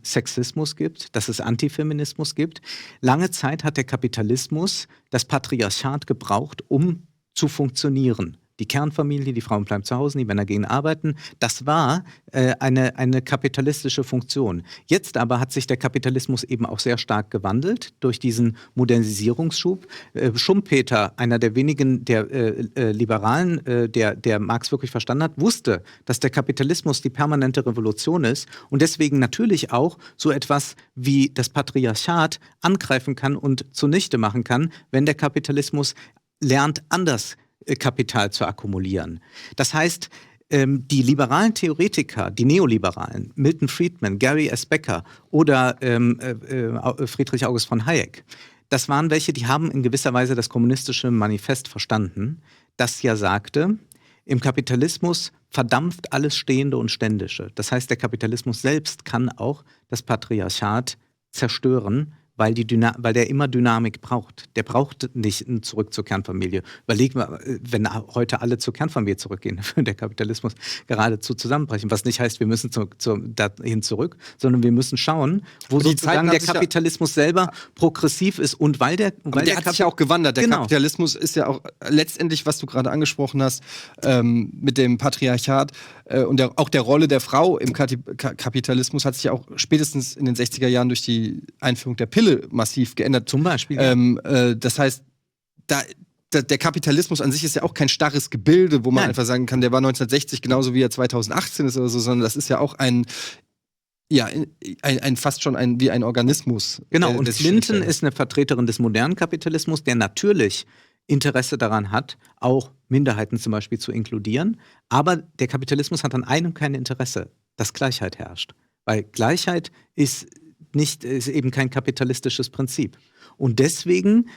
C: Sexismus gibt, dass es Antifeminismus gibt. Lange Zeit hat der Kapitalismus das Patriarchat gebraucht, um zu funktionieren. die Kernfamilie, die Frauen bleiben zu Hause, die Männer gehen arbeiten. Das war eine kapitalistische Funktion. Jetzt aber hat sich der Kapitalismus eben auch sehr stark gewandelt durch diesen Modernisierungsschub. Schumpeter, einer der wenigen der Liberalen, der Marx wirklich verstanden hat, wusste, dass der Kapitalismus die permanente Revolution ist und deswegen natürlich auch so etwas wie das Patriarchat angreifen kann und zunichte machen kann, wenn der Kapitalismus lernt, anders Kapital zu akkumulieren. Das heißt, die liberalen Theoretiker, die Neoliberalen, Milton Friedman, Gary S. Becker oder Friedrich August von Hayek, das waren welche, die haben in gewisser Weise das kommunistische Manifest verstanden, das ja sagte, im Kapitalismus verdampft alles Stehende und Ständische. Das heißt, der Kapitalismus selbst kann auch das Patriarchat zerstören, weil der immer Dynamik braucht. Der braucht nicht zurück zur Kernfamilie. Überleg mal, wenn heute alle zur Kernfamilie zurückgehen, dann würde der Kapitalismus geradezu zusammenbrechen. Was nicht heißt, wir müssen dahin zurück, sondern wir müssen schauen, wo sozusagen der Kapitalismus selber progressiv ist und weil der
A: hat sich ja auch gewandert. Der Kapitalismus ist ja auch letztendlich, was du gerade angesprochen hast, mit dem Patriarchat und auch der Rolle der Frau im Kapitalismus hat sich ja auch spätestens in den 60er Jahren durch die Einführung der Pille massiv geändert.
C: Zum Beispiel.
A: Das heißt, der Kapitalismus an sich ist ja auch kein starres Gebilde, wo man einfach sagen kann, der war 1960 genauso wie er 2018 ist oder so, sondern das ist ja auch ein fast schon wie ein Organismus.
C: Genau, und Clinton ist eine Vertreterin des modernen Kapitalismus, der natürlich Interesse daran hat, auch Minderheiten zum Beispiel zu inkludieren. Aber der Kapitalismus hat an einem kein Interesse, dass Gleichheit herrscht. Weil Gleichheit ist eben kein kapitalistisches Prinzip. Und deswegen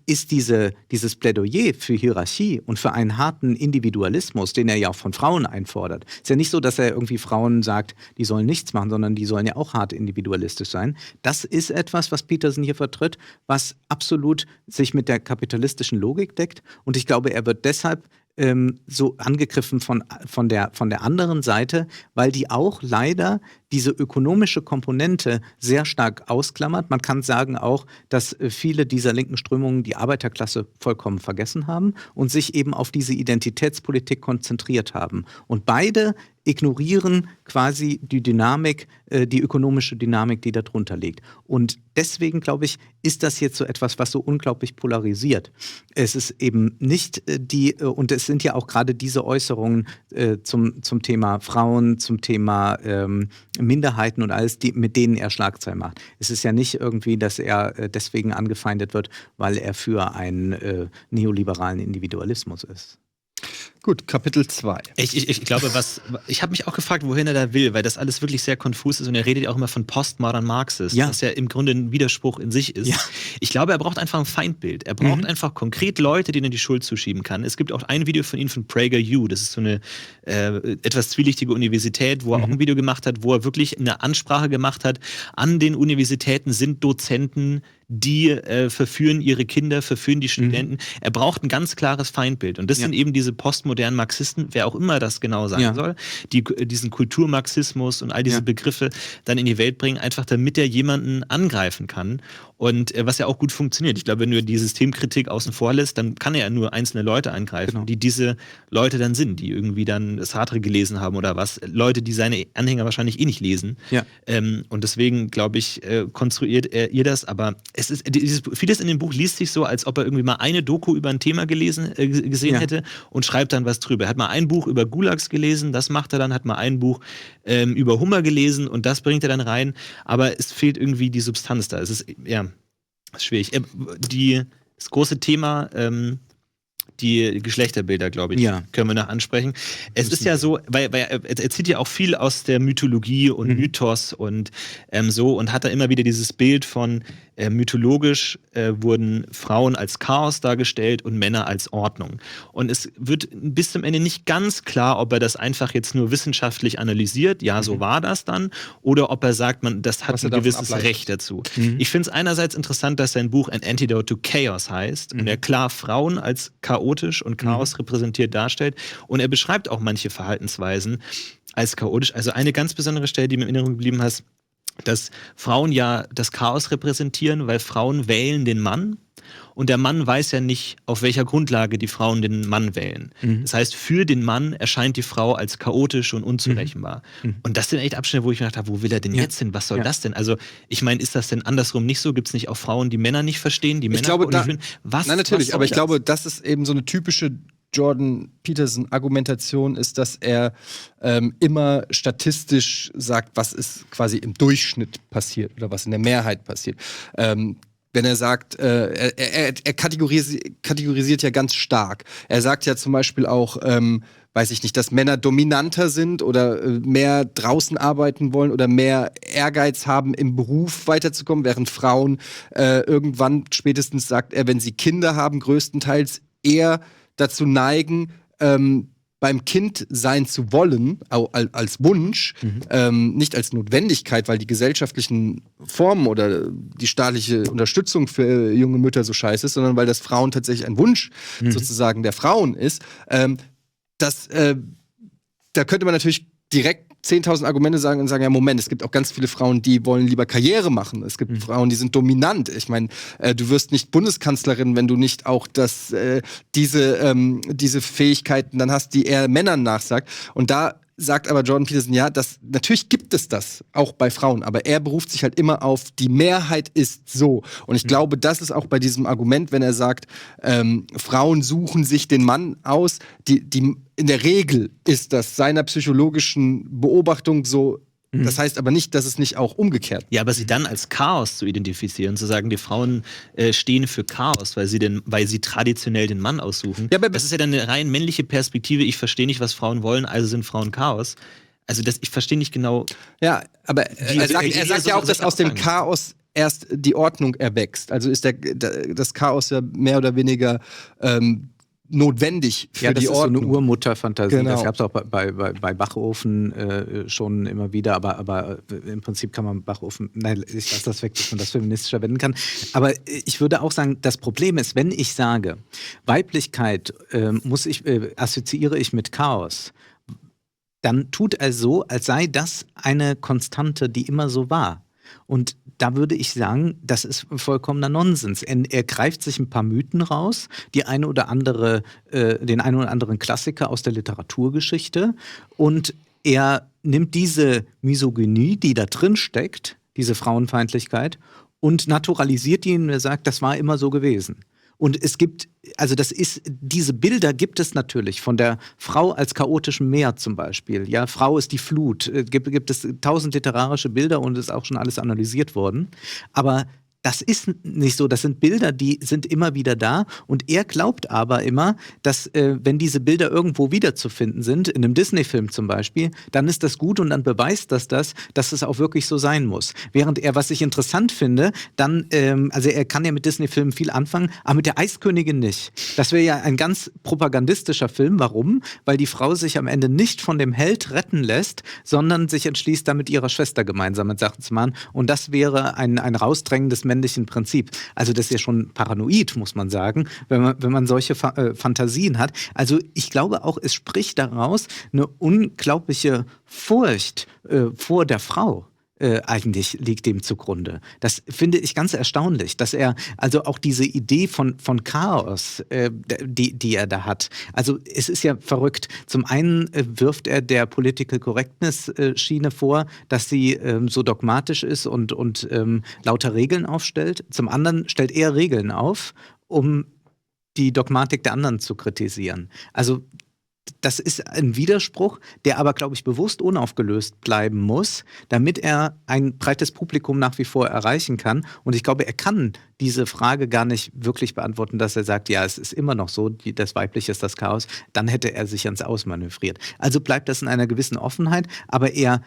C: ist dieses Plädoyer für Hierarchie und für einen harten Individualismus, den er ja auch von Frauen einfordert, ist ja nicht so, dass er irgendwie Frauen sagt, die sollen nichts machen, sondern die sollen ja auch hart individualistisch sein. Das ist etwas, was Peterson hier vertritt, was absolut sich mit der kapitalistischen Logik deckt. Und ich glaube, er wird deshalb so angegriffen von der anderen Seite, weil die auch leider diese ökonomische Komponente sehr stark ausklammert. Man kann sagen auch, dass viele dieser linken Strömungen die Arbeiterklasse vollkommen vergessen haben und sich eben auf diese Identitätspolitik konzentriert haben. Und beide ignorieren quasi die Dynamik, die ökonomische Dynamik, die darunter liegt. Und deswegen, glaube ich, ist das jetzt so etwas, was so unglaublich polarisiert. Es ist eben nicht und es sind ja auch gerade diese Äußerungen zum Thema Frauen, zum Thema Minderheiten und alles, mit denen er Schlagzeilen macht. Es ist ja nicht irgendwie, dass er deswegen angefeindet wird, weil er für einen neoliberalen Individualismus ist.
A: Gut, Kapitel 2.
B: Ich glaube, ich habe mich auch gefragt, wohin er da will, weil das alles wirklich sehr konfus ist und er redet ja auch immer von Postmodern Marxist, was ja im Grunde ein Widerspruch in sich ist. Ja. Ich glaube, er braucht einfach ein Feindbild. Er braucht einfach konkret Leute, denen er die Schuld zuschieben kann. Es gibt auch ein Video von ihm von PragerU, das ist so eine etwas zwielichtige Universität, wo er auch ein Video gemacht hat, wo er wirklich eine Ansprache gemacht hat, an den Universitäten sind Dozenten, die verführen ihre Kinder, verführen die Studenten. Er braucht ein ganz klares Feindbild. Und das sind eben diese postmodernen Marxisten, wer auch immer das genau sein soll, die diesen Kulturmarxismus und all diese Begriffe dann in die Welt bringen, einfach damit er jemanden angreifen kann. Und was ja auch gut funktioniert. Ich glaube, wenn du die Systemkritik außen vor lässt, dann kann er ja nur einzelne Leute angreifen, die diese Leute dann sind, die irgendwie dann Sartre gelesen haben oder was. Leute, die seine Anhänger wahrscheinlich eh nicht lesen. Ja. Und deswegen, glaube ich, konstruiert ihr das. Aber es ist vieles in dem Buch liest sich so, als ob er irgendwie mal eine Doku über ein Thema gesehen hätte und schreibt dann was drüber. Er hat mal ein Buch über Gulags gelesen, das macht er dann, hat mal ein Buch über Hummer gelesen und das bringt er dann rein. Aber es fehlt irgendwie die Substanz da. Es ist, schwierig. Das große Thema, die Geschlechterbilder, glaube ich, können wir noch ansprechen. Es ist ja so, weil er zieht ja auch viel aus der Mythologie und Mythos und so und hat da immer wieder dieses Bild von mythologisch wurden Frauen als Chaos dargestellt und Männer als Ordnung. Und es wird bis zum Ende nicht ganz klar, ob er das einfach jetzt nur wissenschaftlich analysiert, so war das dann, oder ob er sagt, das hat ein gewisses Recht dazu. Ich finde es einerseits interessant, dass sein Buch An Antidote to Chaos heißt und er klar Frauen als chaotisch und Chaos repräsentiert darstellt und er beschreibt auch manche Verhaltensweisen als chaotisch. Also eine ganz besondere Stelle, die mir in Erinnerung geblieben ist, dass Frauen ja das Chaos repräsentieren, weil Frauen wählen den Mann und der Mann weiß ja nicht, auf welcher Grundlage die Frauen den Mann wählen. Das heißt, für den Mann erscheint die Frau als chaotisch und unzurechenbar. Und das sind echt Abschnitte, wo ich mir gedacht habe, wo will er denn jetzt hin? Was soll das denn? Also, ich meine, ist das denn andersrum nicht so? Gibt es nicht auch Frauen, die Männer nicht verstehen, die Männer
A: Ich glaube,
B: nicht finden?
A: nein, natürlich, aber ich glaube, das ist eben so eine typische Jordan Peterson-Argumentation ist, dass er immer statistisch sagt, was ist quasi im Durchschnitt passiert oder was in der Mehrheit passiert. Wenn er sagt, er kategorisiert ja ganz stark. Er sagt ja zum Beispiel auch, weiß ich nicht, dass Männer dominanter sind oder mehr draußen arbeiten wollen oder mehr Ehrgeiz haben, im Beruf weiterzukommen, während Frauen irgendwann spätestens, sagt er, wenn sie Kinder haben, größtenteils eher dazu neigen, beim Kind sein zu wollen, als Wunsch, nicht als Notwendigkeit, weil die gesellschaftlichen Formen oder die staatliche Unterstützung für junge Mütter so scheiße ist, sondern weil das Frauen tatsächlich ein Wunsch sozusagen der Frauen ist. Da könnte man natürlich direkt 10.000 Argumente sagen und sagen, ja Moment, es gibt auch ganz viele Frauen, die wollen lieber Karriere machen. Es gibt Frauen, die sind dominant. Ich meine, du wirst nicht Bundeskanzlerin, wenn du nicht auch diese Fähigkeiten dann hast, die eher Männern nachsagt. Und da sagt aber Jordan Peterson, ja, natürlich gibt es das auch bei Frauen, aber er beruft sich halt immer auf, die Mehrheit ist so. Und ich glaube, das ist auch bei diesem Argument, wenn er sagt, Frauen suchen sich den Mann aus, die in der Regel ist das seiner psychologischen Beobachtung so. Das heißt aber nicht, dass es nicht auch umgekehrt.
B: Ja, aber sie dann als Chaos zu identifizieren, zu sagen, die Frauen stehen für Chaos, weil sie traditionell den Mann aussuchen. Ja, das ist ja dann eine rein männliche Perspektive. Ich verstehe nicht, was Frauen wollen, also sind Frauen Chaos. Also ich verstehe nicht genau.
A: Ja, aber er sagt ja auch, dass aus dem Chaos erst die Ordnung erwächst. Also ist das Chaos ja mehr oder weniger notwendig für die Ordnung.
C: Ja, das ist so eine Urmutterfantasie.
A: Genau.
C: Das gab es auch bei Bachofen schon immer wieder, aber im Prinzip kann man Bachofen, nein, ich lasse das weg, dass man das feministisch verwenden kann. Aber ich würde auch sagen, das Problem ist, wenn ich sage, Weiblichkeit assoziiere ich mit Chaos, dann tut er so, als sei das eine Konstante, die immer so war. Und da würde ich sagen, das ist vollkommener Nonsens. Er greift sich ein paar Mythen raus, den einen oder anderen Klassiker aus der Literaturgeschichte, und er nimmt diese Misogynie, die da drin steckt, diese Frauenfeindlichkeit, und naturalisiert ihn und er sagt, das war immer so gewesen. Und es gibt, diese Bilder gibt es natürlich von der Frau als chaotischem Meer zum Beispiel. Ja, Frau ist die Flut. Gibt es 1000 literarische Bilder und ist auch schon alles analysiert worden. Aber das ist nicht so. Das sind Bilder, die sind immer wieder da. Und er glaubt aber immer, dass wenn diese Bilder irgendwo wiederzufinden sind, in einem Disney-Film zum Beispiel, dann ist das gut und dann beweist dass es auch wirklich so sein muss. Während er, was ich interessant finde, dann, er kann ja mit Disney-Filmen viel anfangen, aber mit der Eiskönigin nicht. Das wäre ja ein ganz propagandistischer Film. Warum? Weil die Frau sich am Ende nicht von dem Held retten lässt, sondern sich entschließt, da mit ihrer Schwester gemeinsam Sachen zu machen. Und das wäre ein Rausdrängen des männlichen Prinzip. Also das ist ja schon paranoid, muss man sagen, wenn man solche Fantasien hat. Also ich glaube auch, es spricht daraus eine unglaubliche Furcht vor der Frau. Eigentlich liegt dem zugrunde. Das finde ich ganz erstaunlich, dass er also auch diese Idee von Chaos, die er da hat. Also es ist ja verrückt. Zum einen wirft er der Political Correctness-Schiene vor, dass sie so dogmatisch ist und lauter Regeln aufstellt. Zum anderen stellt er Regeln auf, um die Dogmatik der anderen zu kritisieren. Also das ist ein Widerspruch, der aber, glaube ich, bewusst unaufgelöst bleiben muss, damit er ein breites Publikum nach wie vor erreichen kann. Und ich glaube, er kann diese Frage gar nicht wirklich beantworten, dass er sagt, ja, es ist immer noch so, das Weibliche ist das Chaos. Dann hätte er sich ans Ausmanövriert. Also bleibt das in einer gewissen Offenheit, aber er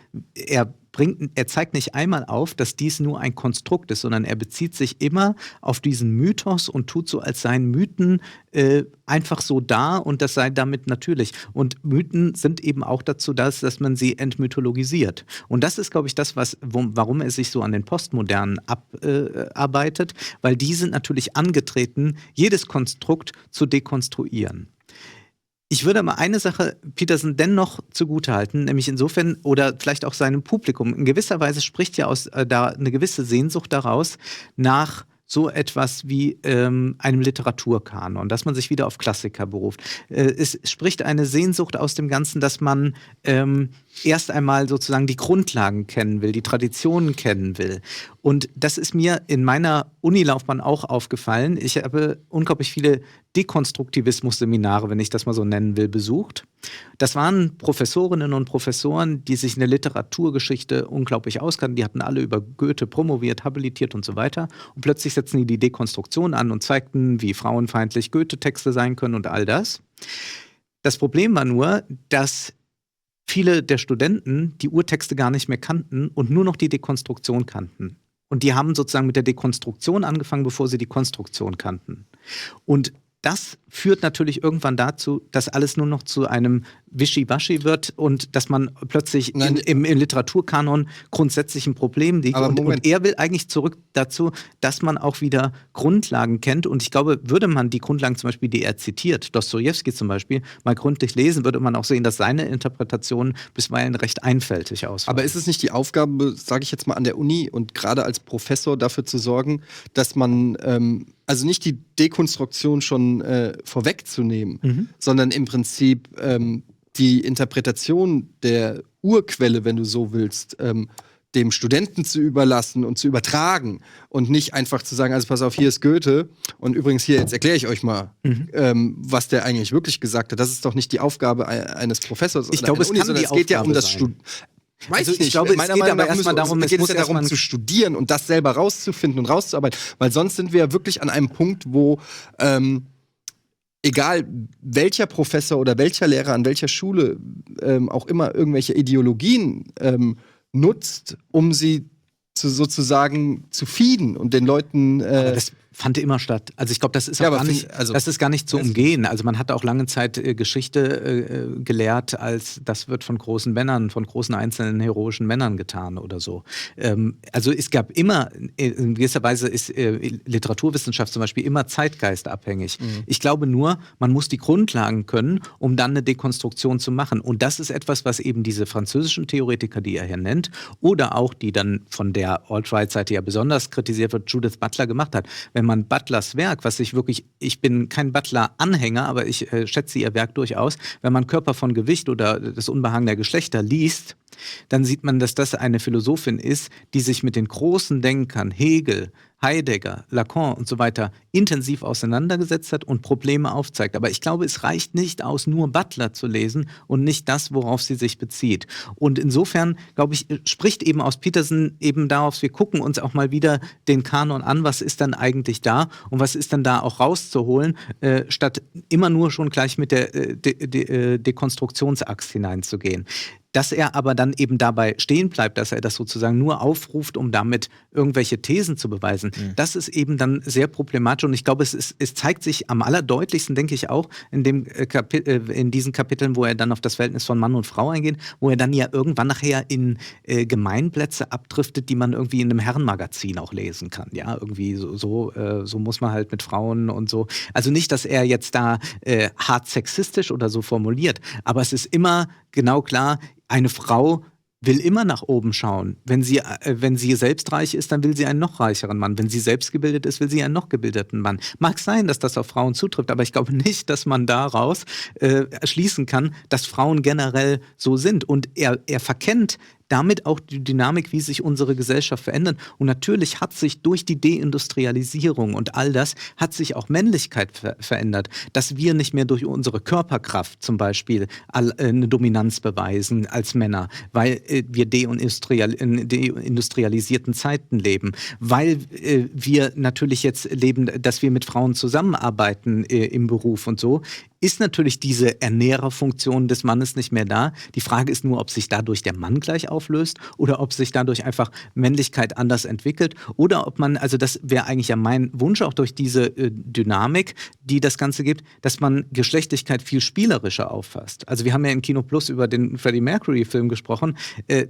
C: zeigt nicht einmal auf, dass dies nur ein Konstrukt ist, sondern er bezieht sich immer auf diesen Mythos und tut so, als seien Mythen einfach so da und das sei damit natürlich. Und Mythen sind eben auch dazu da, dass man sie entmythologisiert. Und das ist, glaube ich, das, warum er sich so an den Postmodernen abarbeitet, weil die sind natürlich angetreten, jedes Konstrukt zu dekonstruieren. Ich würde mal eine Sache Peterson dennoch zugutehalten, nämlich insofern, oder vielleicht auch seinem Publikum, in gewisser Weise spricht ja da eine gewisse Sehnsucht daraus nach so etwas wie einem Literaturkanon, dass man sich wieder auf Klassiker beruft. Es spricht eine Sehnsucht aus dem Ganzen, dass man erst einmal sozusagen die Grundlagen kennen will, die Traditionen kennen will. Und das ist mir in meiner Unilaufbahn auch aufgefallen. Ich habe unglaublich viele Dekonstruktivismus-Seminare, wenn ich das mal so nennen will, besucht. Das waren Professorinnen und Professoren, die sich in der Literaturgeschichte unglaublich auskannten. Die hatten alle über Goethe promoviert, habilitiert und so weiter. Und plötzlich setzten die Dekonstruktion an und zeigten, wie frauenfeindlich Goethe-Texte sein können und all das. Das Problem war nur, dass viele der Studenten die Urtexte gar nicht mehr kannten und nur noch die Dekonstruktion kannten. Und die haben sozusagen mit der Dekonstruktion angefangen, bevor sie die Konstruktion kannten. Und das führt natürlich irgendwann dazu, dass alles nur noch zu einem Wischiwaschi wird und dass man plötzlich im Literaturkanon grundsätzlich ein Problem liegt. Und er will eigentlich zurück dazu, dass man auch wieder Grundlagen kennt. Und ich glaube, würde man die Grundlagen zum Beispiel, die er zitiert, Dostojewski zum Beispiel, mal gründlich lesen, würde man auch sehen, dass seine Interpretationen bisweilen recht einfältig ausfallen.
A: Aber ist es nicht die Aufgabe, sage ich jetzt mal, an der Uni und gerade als Professor dafür zu sorgen, dass man also nicht die Dekonstruktion schon vorwegzunehmen, sondern im Prinzip die Interpretation der Urquelle, wenn du so willst, dem Studenten zu überlassen und zu übertragen und nicht einfach zu sagen, also pass auf, hier ist Goethe und übrigens hier, jetzt erkläre ich euch mal, was der eigentlich wirklich gesagt hat. Das ist doch nicht die Aufgabe eines Professors.
C: Ich glaube, es kann die Aufgabe
A: geht ja um das
C: sein.
A: Weiß ich nicht.
C: Ich glaube, es geht aber erstmal darum,
A: es geht ja darum zu studieren und das selber rauszufinden und rauszuarbeiten. Weil sonst sind wir ja wirklich an einem Punkt, wo egal welcher Professor oder welcher Lehrer an welcher Schule auch immer irgendwelche Ideologien nutzt, um sie sozusagen zu feeden und den Leuten
C: aber das fand immer statt. Also ich glaube, das ist auch das ist gar nicht zu umgehen. Also man hat auch lange Zeit Geschichte gelehrt, als das wird von großen Männern, von großen einzelnen heroischen Männern getan oder so. Also es gab immer, in gewisser Weise ist Literaturwissenschaft zum Beispiel immer zeitgeistabhängig. Ich glaube nur, man muss die Grundlagen können, um dann eine Dekonstruktion zu machen. Und das ist etwas, was eben diese französischen Theoretiker, die er hier nennt, oder auch die dann von der Alt-Right-Seite ja besonders kritisiert wird, Judith Butler gemacht hat. Wenn man Butlers Werk, ich bin kein Butler-Anhänger, aber ich schätze ihr Werk durchaus, wenn man Körper von Gewicht oder das Unbehagen der Geschlechter liest, dann sieht man, dass das eine Philosophin ist, die sich mit den großen Denkern, Hegel, Heidegger, Lacan und so weiter intensiv auseinandergesetzt hat und Probleme aufzeigt. Aber ich glaube, es reicht nicht aus, nur Butler zu lesen und nicht das, worauf sie sich bezieht. Und insofern, glaube ich, spricht eben aus Peterson eben darauf, wir gucken uns auch mal wieder den Kanon an, was ist dann eigentlich da und was ist dann da auch rauszuholen, statt immer nur schon gleich mit der Dekonstruktionsaxt hineinzugehen. Dass er aber dann eben dabei stehen bleibt, dass er das sozusagen nur aufruft, um damit irgendwelche Thesen zu beweisen, das ist eben dann sehr problematisch. Und ich glaube, es zeigt sich am allerdeutlichsten, denke ich auch, in diesen Kapiteln, wo er dann auf das Verhältnis von Mann und Frau eingeht, wo er dann ja irgendwann nachher in Gemeinplätze abdriftet, die man irgendwie in einem Herrenmagazin auch lesen kann. Ja, irgendwie so muss man halt mit Frauen und so. Also nicht, dass er jetzt da hart sexistisch oder so formuliert, aber es ist immer genau klar, eine Frau will immer nach oben schauen. Wenn sie selbst reich ist, dann will sie einen noch reicheren Mann. Wenn sie selbst gebildet ist, will sie einen noch gebildeten Mann. Mag sein, dass das auf Frauen zutrifft, aber ich glaube nicht, dass man daraus schließen kann, dass Frauen generell so sind. Und er verkennt damit auch die Dynamik, wie sich unsere Gesellschaft verändert. Und natürlich hat sich durch die Deindustrialisierung und all das, hat sich auch Männlichkeit verändert. Dass wir nicht mehr durch unsere Körperkraft zum Beispiel eine Dominanz beweisen als Männer, weil wir in deindustrialisierten Zeiten leben. Weil wir natürlich jetzt leben, dass wir mit Frauen zusammenarbeiten im Beruf und so, ist natürlich diese Ernährerfunktion des Mannes nicht mehr da. Die Frage ist nur, ob sich dadurch der Mann gleich auflöst oder ob sich dadurch einfach Männlichkeit anders entwickelt oder ob man, also das wäre eigentlich ja mein Wunsch auch durch diese Dynamik, die das Ganze gibt, dass man Geschlechtlichkeit viel spielerischer auffasst. Also wir haben ja in Kino Plus über den Freddie Mercury-Film gesprochen.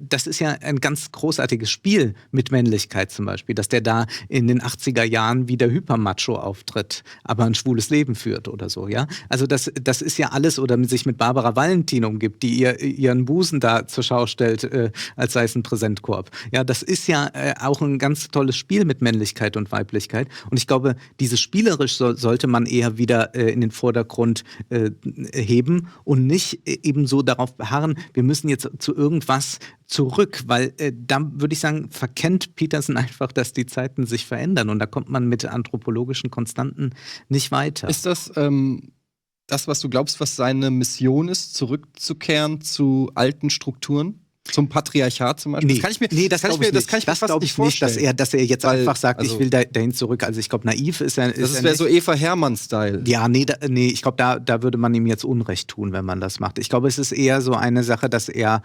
C: Das ist ja ein ganz großartiges Spiel mit Männlichkeit zum Beispiel, dass der da in den 80er Jahren wie der Hypermacho auftritt, aber ein schwules Leben führt oder so, ja. Also das ist ja alles, oder sich mit Barbara Valentin umgibt, die ihren Busen da zur Schau stellt, als sei es ein Präsentkorb. Ja, das ist ja auch ein ganz tolles Spiel mit Männlichkeit und Weiblichkeit. Und ich glaube, dieses spielerisch sollte man eher wieder in den Vordergrund heben und nicht eben so darauf beharren, wir müssen jetzt zu irgendwas zurück, weil da würde ich sagen, verkennt Peterson einfach, dass die Zeiten sich verändern und da kommt man mit anthropologischen Konstanten nicht weiter.
A: Ist das das, was du glaubst, was seine Mission ist, zurückzukehren zu alten Strukturen? Zum Patriarchat zum Beispiel?
C: Das kann ich mir fast nicht vorstellen. Dass er jetzt einfach sagt, ich will dahin zurück. Also ich glaube, naiv ist er.
A: Das wäre so Eva Herrmann-Style.
C: Ja, ich glaube, da würde man ihm jetzt Unrecht tun, wenn man das macht. Ich glaube, es ist eher so eine Sache, dass er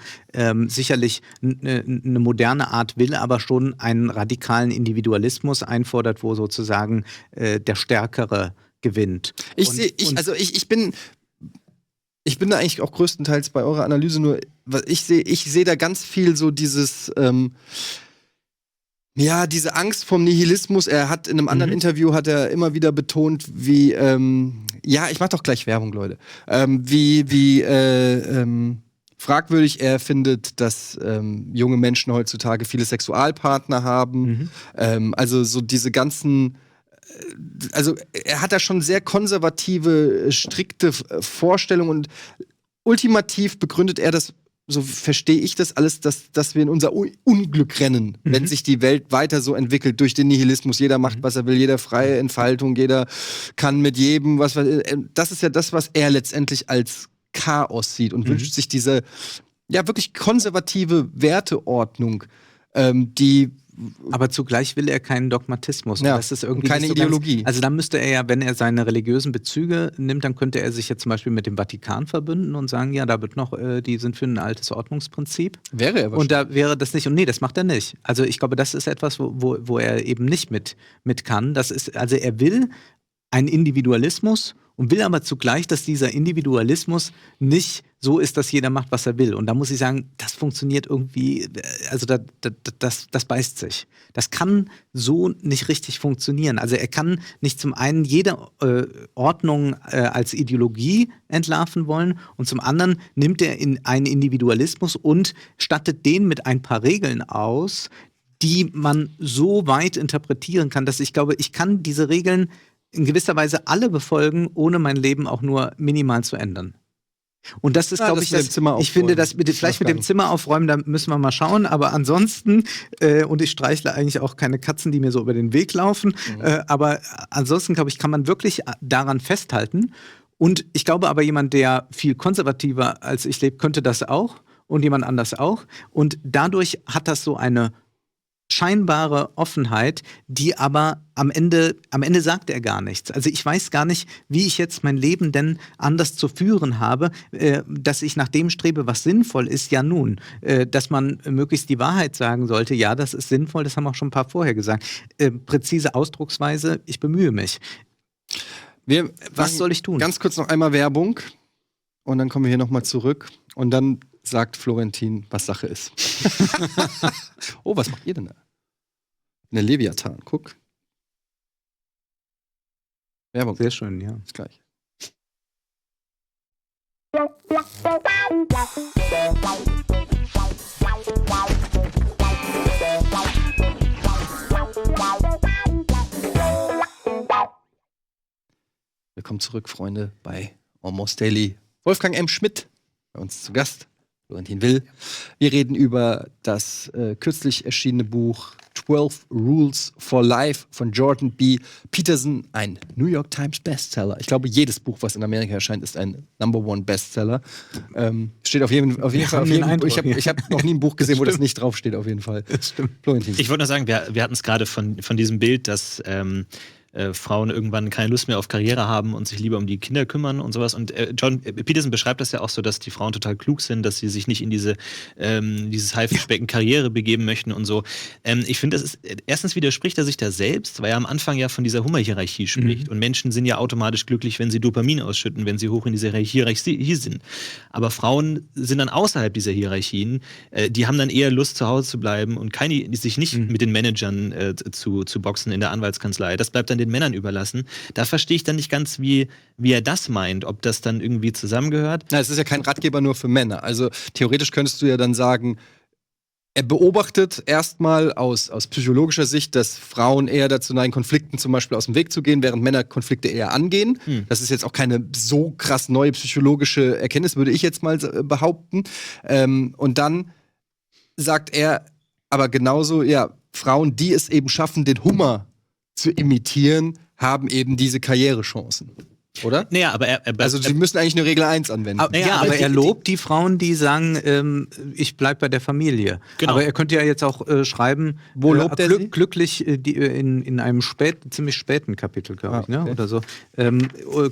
C: sicherlich eine moderne Art will, aber schon einen radikalen Individualismus einfordert, wo sozusagen der Stärkere gewinnt.
A: Ich bin da eigentlich auch größtenteils bei eurer Analyse, nur ich sehe da ganz viel so dieses, diese Angst vom Nihilismus. Er hat in einem anderen Interview hat er immer wieder betont, wie, ich mach doch gleich Werbung, Leute, wie fragwürdig er findet, dass junge Menschen heutzutage viele Sexualpartner haben. Also so diese ganzen er hat da schon sehr konservative, strikte Vorstellungen und ultimativ begründet er das, so verstehe ich das alles, dass wir in unser Unglück rennen, wenn sich die Welt weiter so entwickelt durch den Nihilismus. Jeder macht, was er will, jeder freie Entfaltung, jeder kann mit jedem, das ist ja das, was er letztendlich als Chaos sieht und wünscht sich diese wirklich konservative Werteordnung, die
C: aber zugleich will er keinen Dogmatismus.
A: Ja,
C: das ist irgendwie
A: keine
C: so
A: Ideologie.
C: Also da müsste er ja, wenn er seine religiösen Bezüge nimmt, dann könnte er sich ja zum Beispiel mit dem Vatikan verbünden und sagen, ja, da wird noch, die sind für ein altes Ordnungsprinzip.
A: Wäre er wahrscheinlich.
C: Und da wäre das nicht. Und nee, das macht er nicht. Also ich glaube, das ist etwas, wo er eben nicht mit kann. Also er will einen Individualismus und will aber zugleich, dass dieser Individualismus nicht so ist, dass jeder macht, was er will. Und da muss ich sagen, das funktioniert irgendwie, also das beißt sich. Das kann so nicht richtig funktionieren. Also er kann nicht zum einen jede Ordnung als Ideologie entlarven wollen und zum anderen nimmt er in einen Individualismus und stattet den mit ein paar Regeln aus, die man so weit interpretieren kann, dass ich glaube, ich kann diese Regeln in gewisser Weise alle befolgen, ohne mein Leben auch nur minimal zu ändern. Und das ist, glaube ich, ich finde, das vielleicht mit dem Zimmer aufräumen, da müssen wir mal schauen, aber ansonsten, und ich streichle eigentlich auch keine Katzen, die mir so über den Weg laufen, aber ansonsten, glaube ich, kann man wirklich daran festhalten. Und ich glaube aber, jemand, der viel konservativer als ich lebt, könnte das auch und jemand anders auch. Und dadurch hat das so eine scheinbare Offenheit, die aber am Ende sagt er gar nichts. Also ich weiß gar nicht, wie ich jetzt mein Leben denn anders zu führen habe, dass ich nach dem strebe, was sinnvoll ist, ja nun. Dass man möglichst die Wahrheit sagen sollte, ja, das ist sinnvoll, das haben auch schon ein paar vorher gesagt. Präzise Ausdrucksweise, ich bemühe mich. Was soll ich tun?
A: Ganz kurz noch einmal Werbung und dann kommen wir hier nochmal zurück und dann sagt Florentin, was Sache ist. Oh, was macht ihr denn da? Eine Leviathan, guck. Werbung.
C: Sehr schön, ja.
A: Bis gleich. Willkommen zurück, Freunde, bei Almost Daily. Wolfgang M. Schmidt bei uns zu Gast. Florentin Will. Wir reden über das kürzlich erschienene Buch 12 Rules for Life von Jordan B. Peterson, ein New York Times Bestseller. Ich glaube, jedes Buch, was in Amerika erscheint, ist ein Number-One Bestseller. Steht auf jeden Fall. Ich habe noch nie ein Buch gesehen, wo das nicht draufsteht, auf jeden Fall.
B: Florentin. Ich wollte nur sagen, wir hatten es gerade von diesem Bild, dass Frauen irgendwann keine Lust mehr auf Karriere haben und sich lieber um die Kinder kümmern und sowas. Und John Peterson beschreibt das ja auch so, dass die Frauen total klug sind, dass sie sich nicht in dieses Haifischbecken Karriere begeben möchten und so. Ich finde, erstens widerspricht er sich da selbst, weil er am Anfang ja von dieser Hummerhierarchie spricht. Und Menschen sind ja automatisch glücklich, wenn sie Dopamin ausschütten, wenn sie hoch in dieser Hierarchie sind. Aber Frauen sind dann außerhalb dieser Hierarchien. Die haben dann eher Lust, zu Hause zu bleiben und sich nicht mit den Managern zu boxen in der Anwaltskanzlei. Das bleibt dann den Männern überlassen. Da verstehe ich dann nicht ganz, wie er das meint, ob das dann irgendwie zusammengehört.
A: Na, es ist ja kein Ratgeber nur für Männer. Also theoretisch könntest du ja dann sagen, er beobachtet erstmal aus psychologischer Sicht, dass Frauen eher dazu neigen, Konflikten zum Beispiel aus dem Weg zu gehen, während Männer Konflikte eher angehen. Das ist jetzt auch keine so krass neue psychologische Erkenntnis, würde ich jetzt mal behaupten. Und dann sagt er aber genauso, ja, Frauen, die es eben schaffen, den Hummer zu imitieren, haben eben diese Karrierechancen. Oder?
B: Naja, aber
A: also sie müssen eigentlich nur Regel 1 anwenden.
C: Aber er lobt die Frauen, die sagen, ich bleib bei der Familie.
B: Genau.
C: Aber er könnte ja jetzt auch schreiben,
A: wo lobt er sie?
C: glücklich in einem ziemlich späten Kapitel, glaube ich, ne? Oder so.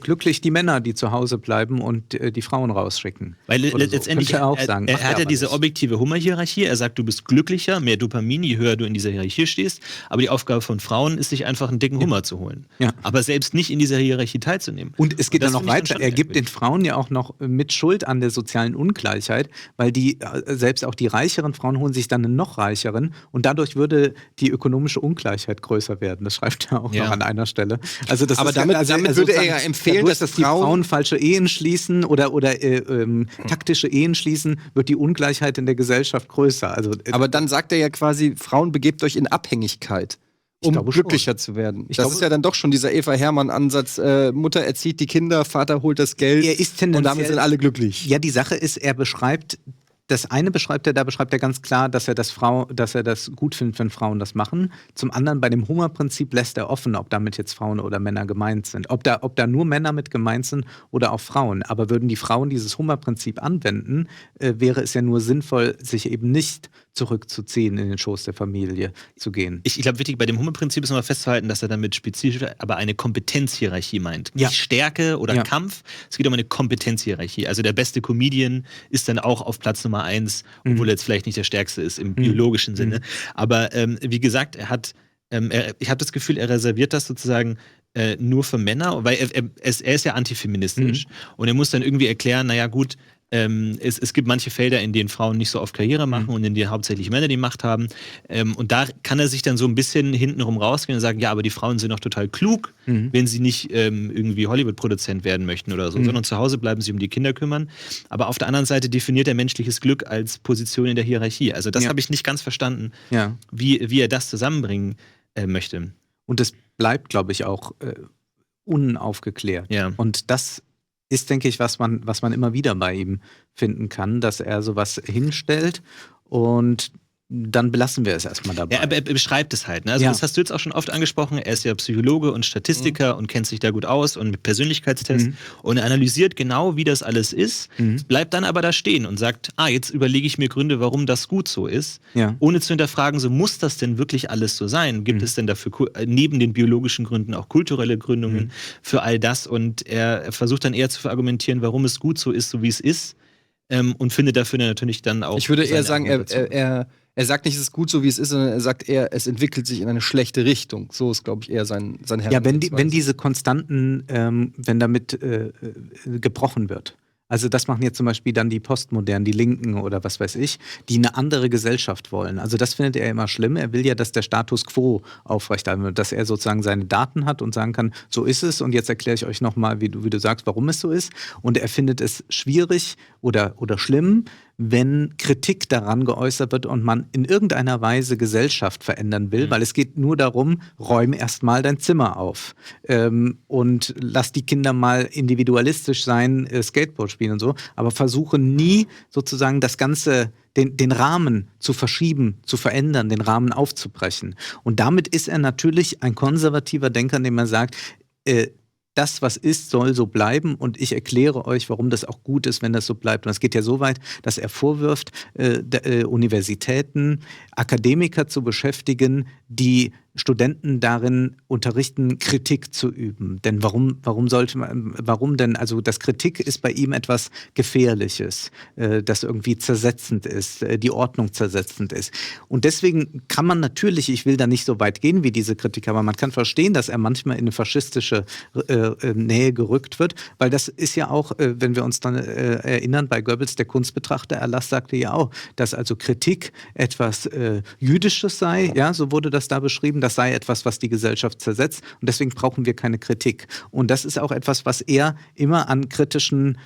C: Glücklich die Männer, die zu Hause bleiben und die Frauen rausschicken.
B: Weil letztendlich
C: er auch sagen.
B: Er hat ja diese objektive Hummerhierarchie. Er sagt, du bist glücklicher, mehr Dopamin, je höher du in dieser Hierarchie stehst. Aber die Aufgabe von Frauen ist, sich einfach einen dicken Hummer zu holen. Ja. Aber selbst nicht in dieser Hierarchie teilzunehmen.
C: Und es geht dann noch weiter. Er gibt den Frauen ja auch noch mit Schuld an der sozialen Ungleichheit, weil selbst auch die reicheren Frauen holen sich dann einen noch reicheren und dadurch würde die ökonomische Ungleichheit größer werden. Das schreibt er auch noch an einer Stelle. Also das
A: aber
C: ist
A: damit würde er ja empfehlen,
C: dadurch, dass die Frauen falsche Ehen schließen oder taktische Ehen schließen, wird die Ungleichheit in der Gesellschaft größer. Also,
A: aber dann sagt er ja quasi, Frauen, begebt euch in Abhängigkeit. Um glücklicher zu werden. Das ist ja dann doch schon dieser Eva Herrmann-Ansatz. Mutter erzieht die Kinder, Vater holt das Geld und damit sind alle glücklich.
C: Ja, die Sache ist, er beschreibt, das eine beschreibt er ganz klar, dass er das gut findet, wenn Frauen das machen. Zum anderen, bei dem Hummerprinzip lässt er offen, ob damit jetzt Frauen oder Männer gemeint sind. Ob da nur Männer mit gemeint sind oder auch Frauen. Aber würden die Frauen dieses Hummerprinzip anwenden, wäre es ja nur sinnvoll, sich eben nicht zurückzuziehen, in den Schoß der Familie zu gehen.
B: Ich glaube, wichtig bei dem Hummerprinzip ist nochmal festzuhalten, dass er damit spezifisch aber eine Kompetenzhierarchie meint. Nicht Stärke oder Kampf, es geht um eine Kompetenzhierarchie. Also der beste Comedian ist dann auch auf Platz Nummer 1, obwohl er jetzt vielleicht nicht der Stärkste ist im biologischen Sinne. Aber wie gesagt, ich habe das Gefühl, er reserviert das sozusagen nur für Männer, weil er ist ja antifeministisch. Und er muss dann irgendwie erklären, naja gut, es gibt manche Felder, in denen Frauen nicht so oft Karriere machen und in denen hauptsächlich Männer die Macht haben. Und da kann er sich dann so ein bisschen hintenrum rausgehen und sagen, ja, aber die Frauen sind doch total klug, wenn sie nicht irgendwie Hollywood-Produzent werden möchten oder so, sondern zu Hause bleiben sie um die Kinder kümmern. Aber auf der anderen Seite definiert er menschliches Glück als Position in der Hierarchie. Also das habe ich nicht ganz verstanden, wie er das zusammenbringen möchte.
C: Und das bleibt, glaube ich, auch unaufgeklärt. Ja. Und das ist, denke ich, was man immer wieder bei ihm finden kann, dass er sowas hinstellt und dann belassen wir es erstmal dabei.
B: Ja, aber er beschreibt es halt. Ne? Also das hast du jetzt auch schon oft angesprochen. Er ist ja Psychologe und Statistiker und kennt sich da gut aus und mit Persönlichkeitstests und er analysiert genau, wie das alles ist, bleibt dann aber da stehen und sagt, jetzt überlege ich mir Gründe, warum das gut so ist, ohne zu hinterfragen, so muss das denn wirklich alles so sein? Gibt es denn dafür neben den biologischen Gründen auch kulturelle Gründungen für all das? Und er versucht dann eher zu verargumentieren, warum es gut so ist, so wie es ist und findet dafür natürlich dann auch...
A: Ich würde eher sagen, er sagt nicht, es ist gut so, wie es ist, sondern er sagt eher, es entwickelt sich in eine schlechte Richtung. So ist, glaube ich, eher sein Herz.
C: Ja, wenn diese Konstanten, wenn damit gebrochen wird. Also das machen jetzt zum Beispiel dann die Postmodernen, die Linken oder was weiß ich, die eine andere Gesellschaft wollen. Also das findet er immer schlimm. Er will ja, dass der Status quo aufrechterhalten wird, dass er sozusagen seine Daten hat und sagen kann, so ist es und jetzt erkläre ich euch nochmal, wie du sagst, warum es so ist. Und er findet es schwierig oder schlimm, wenn Kritik daran geäußert wird und man in irgendeiner Weise Gesellschaft verändern will, weil es geht nur darum, räum erstmal dein Zimmer auf und lass die Kinder mal individualistisch sein, Skateboard spielen und so, aber versuche nie sozusagen das Ganze, den Rahmen zu verschieben, zu verändern, den Rahmen aufzubrechen. Und damit ist er natürlich ein konservativer Denker, indem er sagt, das, was ist, soll so bleiben und ich erkläre euch, warum das auch gut ist, wenn das so bleibt. Und es geht ja so weit, dass er vorwirft, Universitäten, Akademiker zu beschäftigen, die Studenten darin unterrichten, Kritik zu üben. Denn warum denn? Also das Kritik ist bei ihm etwas Gefährliches, das irgendwie zersetzend ist, die Ordnung zersetzend ist. Und deswegen kann man natürlich, ich will da nicht so weit gehen wie diese Kritik, aber man kann verstehen, dass er manchmal in eine faschistische Nähe gerückt wird, weil das ist ja auch, wenn wir uns dann erinnern, bei Goebbels, der Kunstbetrachter, Erlass sagte ja auch, dass also Kritik etwas Jüdisches sei, ja, so wurde das das da beschrieben, das sei etwas, was die Gesellschaft zersetzt und deswegen brauchen wir keine Kritik. Und das ist auch etwas, was er immer an kritischen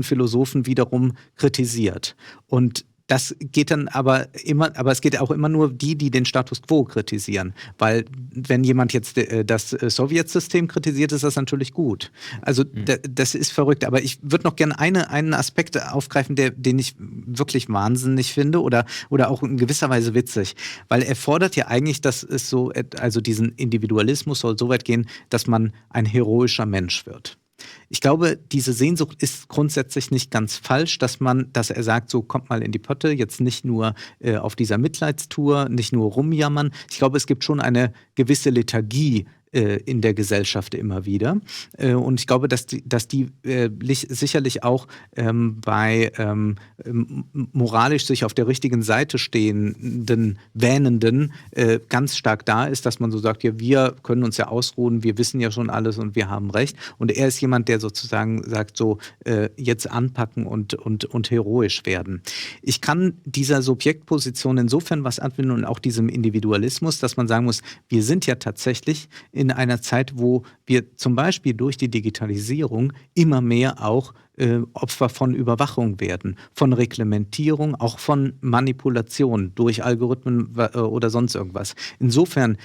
C: Philosophen wiederum kritisiert. Und das geht dann aber es geht auch immer nur die den Status quo kritisieren. Weil wenn jemand jetzt das Sowjetsystem kritisiert, ist das natürlich gut. Also das ist verrückt. Aber ich würde noch gerne einen Aspekt aufgreifen, den ich wirklich wahnsinnig finde oder auch in gewisser Weise witzig. Weil er fordert ja eigentlich, dass es so, also diesen Individualismus soll so weit gehen, dass man ein heroischer Mensch wird. Ich glaube, diese Sehnsucht ist grundsätzlich nicht ganz falsch, dass er sagt, so kommt mal in die Pötte, jetzt nicht nur auf dieser Mitleidstour, nicht nur rumjammern. Ich glaube, es gibt schon eine gewisse Lethargie in der Gesellschaft immer wieder. Und ich glaube, dass die sicherlich auch bei moralisch sich auf der richtigen Seite stehenden Wähnenden ganz stark da ist, dass man so sagt, ja, wir können uns ja ausruhen, wir wissen ja schon alles und wir haben recht. Und er ist jemand, der sozusagen sagt, so jetzt anpacken und heroisch werden. Ich kann dieser Subjektposition insofern was abgewinnen und auch diesem Individualismus, dass man sagen muss, wir sind ja tatsächlich in einer Zeit, wo wir zum Beispiel durch die Digitalisierung immer mehr auch Opfer von Überwachung werden, von Reglementierung, auch von Manipulation durch Algorithmen oder sonst irgendwas. Insofern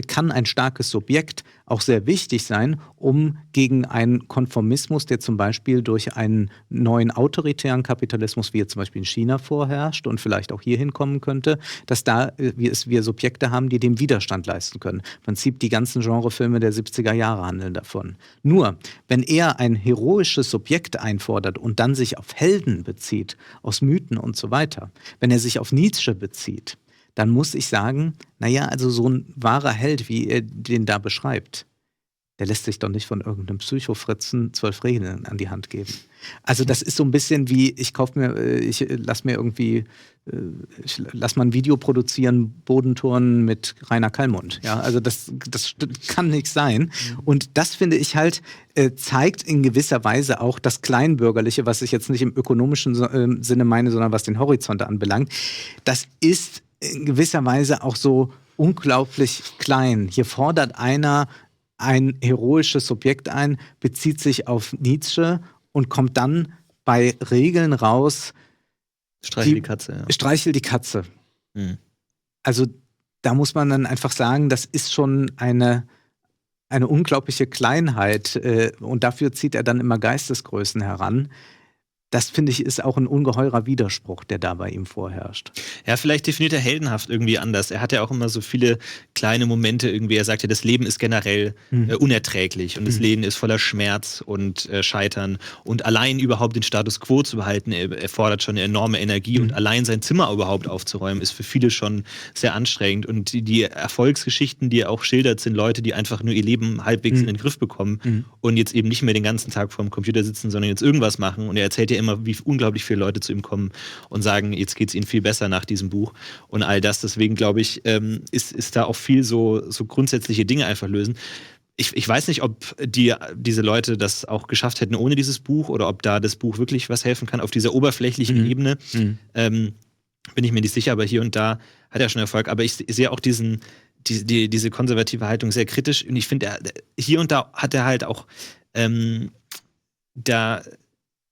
C: kann ein starkes Subjekt auch sehr wichtig sein, um gegen einen Konformismus, der zum Beispiel durch einen neuen autoritären Kapitalismus, wie er zum Beispiel in China vorherrscht und vielleicht auch hier hinkommen könnte, dass wir Subjekte haben, die dem Widerstand leisten können. Im Prinzip die ganzen Genrefilme der 70er Jahre handeln davon. Nur, wenn er ein heroisches Subjekt einfordert und dann sich auf Helden bezieht, aus Mythen und so weiter, wenn er sich auf Nietzsche bezieht, dann muss ich sagen, naja, also so ein wahrer Held, wie er den da beschreibt, der lässt sich doch nicht von irgendeinem Psychofritzen 12 Regeln an die Hand geben. Also das ist so ein bisschen wie, ich lass mal ein Video produzieren, Bodenturnen mit Rainer Kallmund. Ja, also das kann nicht sein. Und das finde ich halt, zeigt in gewisser Weise auch das Kleinbürgerliche, was ich jetzt nicht im ökonomischen Sinne meine, sondern was den Horizont anbelangt. Das ist in gewisser Weise auch so unglaublich klein. Hier fordert einer ein heroisches Subjekt ein, bezieht sich auf Nietzsche und kommt dann bei Regeln raus.
B: Streichel die Katze, ja.
C: Streichel die Katze. Also da muss man dann einfach sagen, das ist schon eine unglaubliche Kleinheit und dafür zieht er dann immer Geistesgrößen heran. Das, finde ich, ist auch ein ungeheurer Widerspruch, der da bei ihm vorherrscht.
B: Ja, vielleicht definiert er heldenhaft irgendwie anders. Er hat ja auch immer so viele kleine Momente irgendwie. Er sagt ja, das Leben ist generell unerträglich und das Leben ist voller Schmerz und Scheitern. Und allein überhaupt den Status quo zu behalten, erfordert schon eine enorme Energie. Und allein sein Zimmer überhaupt aufzuräumen, ist für viele schon sehr anstrengend. Und die Erfolgsgeschichten, die er auch schildert, sind Leute, die einfach nur ihr Leben halbwegs in den Griff bekommen und jetzt eben nicht mehr den ganzen Tag vor dem Computer sitzen, sondern jetzt irgendwas machen. Und er erzählt ja immer, wie unglaublich viele Leute zu ihm kommen und sagen, jetzt geht es ihnen viel besser nach diesem Buch und all das. Deswegen glaube ich, ist da auch viel so grundsätzliche Dinge einfach lösen. Ich weiß nicht, ob diese Leute das auch geschafft hätten ohne dieses Buch oder ob da das Buch wirklich was helfen kann auf dieser oberflächlichen Ebene. Bin ich mir nicht sicher, aber hier und da hat er schon Erfolg. Aber ich sehe auch diese konservative Haltung sehr kritisch und ich finde, hier und da hat er halt auch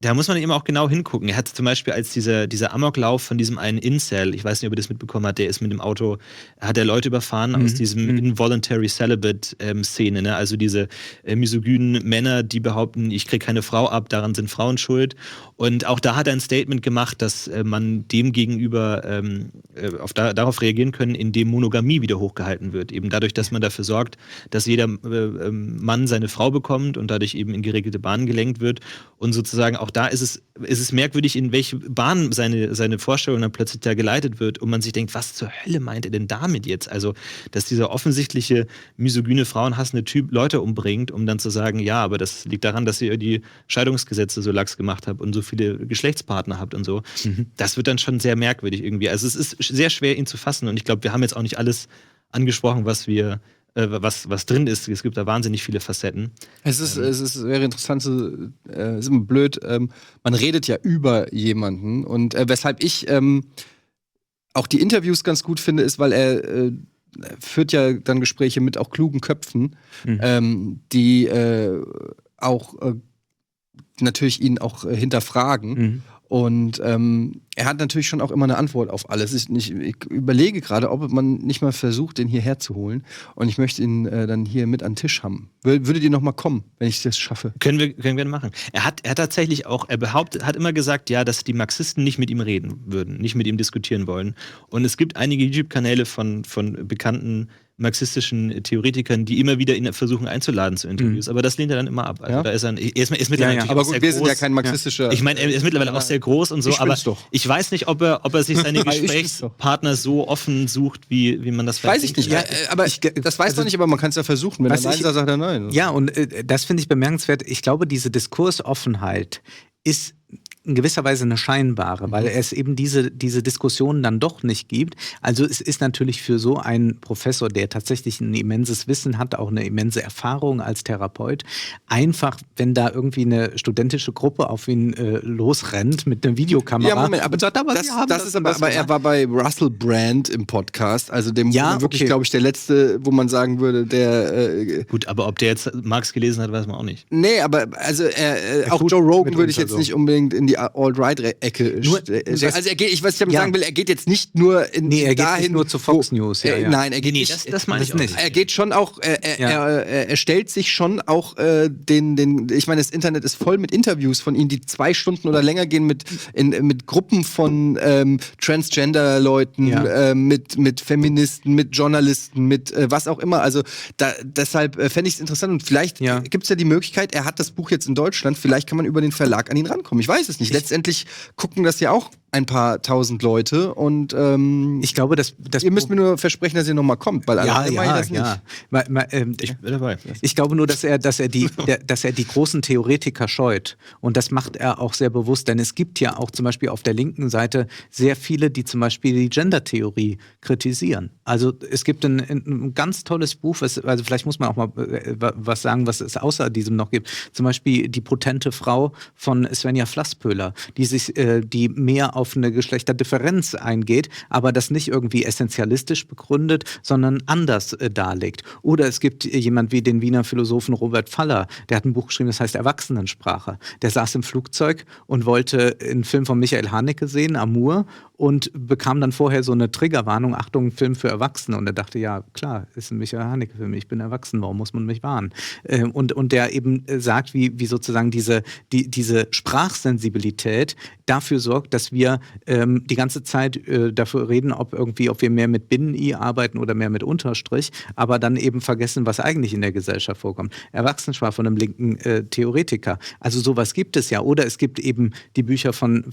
B: da muss man eben auch genau hingucken. Er hat zum Beispiel als dieser Amoklauf von diesem einen Incel, ich weiß nicht, ob ihr das mitbekommen habt, der ist mit dem Auto, hat er Leute überfahren aus diesem Involuntary Celibate-Szene, ne? Also diese misogynen Männer, die behaupten, ich kriege keine Frau ab, daran sind Frauen schuld. Und auch da hat er ein Statement gemacht, dass man dem gegenüber darauf reagieren können, indem Monogamie wieder hochgehalten wird. Eben dadurch, dass man dafür sorgt, dass jeder Mann seine Frau bekommt und dadurch eben in geregelte Bahnen gelenkt wird. Und sozusagen auch da ist es merkwürdig, in welche Bahn seine Vorstellung dann plötzlich da geleitet wird und man sich denkt, was zur Hölle meint er denn damit jetzt? Also, dass dieser offensichtliche misogyne, frauenhassende Typ Leute umbringt, um dann zu sagen, ja, aber das liegt daran, dass ihr die Scheidungsgesetze so lax gemacht habt und so viele Geschlechtspartner habt und so. Das wird dann schon sehr merkwürdig irgendwie. Also es ist sehr schwer, ihn zu fassen und ich glaube, wir haben jetzt auch nicht alles angesprochen, was drin ist. Es gibt da wahnsinnig viele Facetten.
A: Es wäre interessant, ist immer blöd, man redet ja über jemanden und weshalb ich auch die Interviews ganz gut finde, ist, weil er führt ja dann Gespräche mit auch klugen Köpfen, die auch natürlich ihn auch hinterfragen. Und er hat natürlich schon auch immer eine Antwort auf alles. Ich überlege gerade, ob man nicht mal versucht, den hierher zu holen. Und ich möchte ihn dann hier mit an den Tisch haben. Würdet ihr noch mal kommen, wenn ich das schaffe?
B: Können wir machen. Er hat tatsächlich auch, hat immer gesagt, ja, dass die Marxisten nicht mit ihm reden würden, nicht mit ihm diskutieren wollen. Und es gibt einige YouTube-Kanäle von bekannten marxistischen Theoretikern, die immer wieder ihn versuchen einzuladen zu Interviews, aber das lehnt er dann immer ab. Also da ist er mittlerweile natürlich
A: aber
B: auch
A: gut,
B: sehr
A: wir
B: groß.
A: sind ja kein marxistischer.
B: Ich meine, er ist mittlerweile auch sehr groß und so, aber ich weiß nicht, ob er sich seine Gesprächspartner so offen sucht, wie man das
A: weiß ich nicht. Ja, aber das weiß man nicht, aber man kann es ja versuchen. Wenn er Nein sagt, sagt er Nein.
C: Ja, und das finde ich bemerkenswert. Ich glaube, diese Diskursoffenheit ist in gewisser Weise eine scheinbare, weil es eben diese Diskussionen dann doch nicht gibt. Also es ist natürlich für so einen Professor, der tatsächlich ein immenses Wissen hat, auch eine immense Erfahrung als Therapeut, einfach, wenn da irgendwie eine studentische Gruppe auf ihn losrennt mit einer Videokamera.
A: Ja, Moment, aber aber er war bei Russell Brand im Podcast, also dem wirklich, glaube ich, der letzte, wo man sagen würde, der
B: gut, aber ob der jetzt Marx gelesen hat, weiß man auch nicht.
A: Nee, aber also auch Joe Rogan würde ich jetzt nicht unbedingt in die Alt-Right-Ecke also er geht, ich sagen will, er geht jetzt nicht nur
C: er geht nicht nur zu Fox News.
A: Nein, er geht
B: nicht. Das meine ich
C: nicht.
A: Er geht schon auch, er stellt sich schon auch ich meine, das Internet ist voll mit Interviews von ihm, die 2 Stunden oder länger gehen mit Gruppen von Transgender-Leuten, mit Feministen, mit Journalisten, mit was auch immer. Also deshalb fände ich es interessant und vielleicht gibt es ja die Möglichkeit, er hat das Buch jetzt in Deutschland, vielleicht kann man über den Verlag an ihn rankommen. Ich weiß es nicht. Letztendlich gucken das ja auch ein paar tausend Leute und
C: ich glaube, ihr
A: müsst mir nur versprechen, dass ihr nochmal kommt, weil
C: ich bin dabei. Ich glaube nur, dass er die großen Theoretiker scheut und das macht er auch sehr bewusst, denn es gibt ja auch zum Beispiel auf der linken Seite sehr viele, die zum Beispiel die Gender-Theorie kritisieren. Also es gibt ein ganz tolles Buch, also vielleicht muss man auch mal was sagen, was es außer diesem noch gibt. Zum Beispiel Die potente Frau von Svenja Flasspöhler, die mehr auf eine Geschlechterdifferenz eingeht, aber das nicht irgendwie essentialistisch begründet, sondern anders darlegt. Oder es gibt jemand wie den Wiener Philosophen Robert Faller, der hat ein Buch geschrieben, das heißt Erwachsenensprache. Der saß im Flugzeug und wollte einen Film von Michael Haneke sehen, Amour, und bekam dann vorher so eine Triggerwarnung, Achtung, Film für Erwachsene. Und er dachte, ja, klar, ist ein Michael Haneke-Film, ich bin erwachsen, warum muss man mich warnen? Und der eben sagt, wie sozusagen diese Sprachsensibilität dafür sorgt, dass wir die ganze Zeit dafür reden, ob wir mehr mit Binnen-I arbeiten oder mehr mit Unterstrich, aber dann eben vergessen, was eigentlich in der Gesellschaft vorkommt. Erwachsenensprache von einem linken Theoretiker. Also sowas gibt es ja. Oder es gibt eben die Bücher von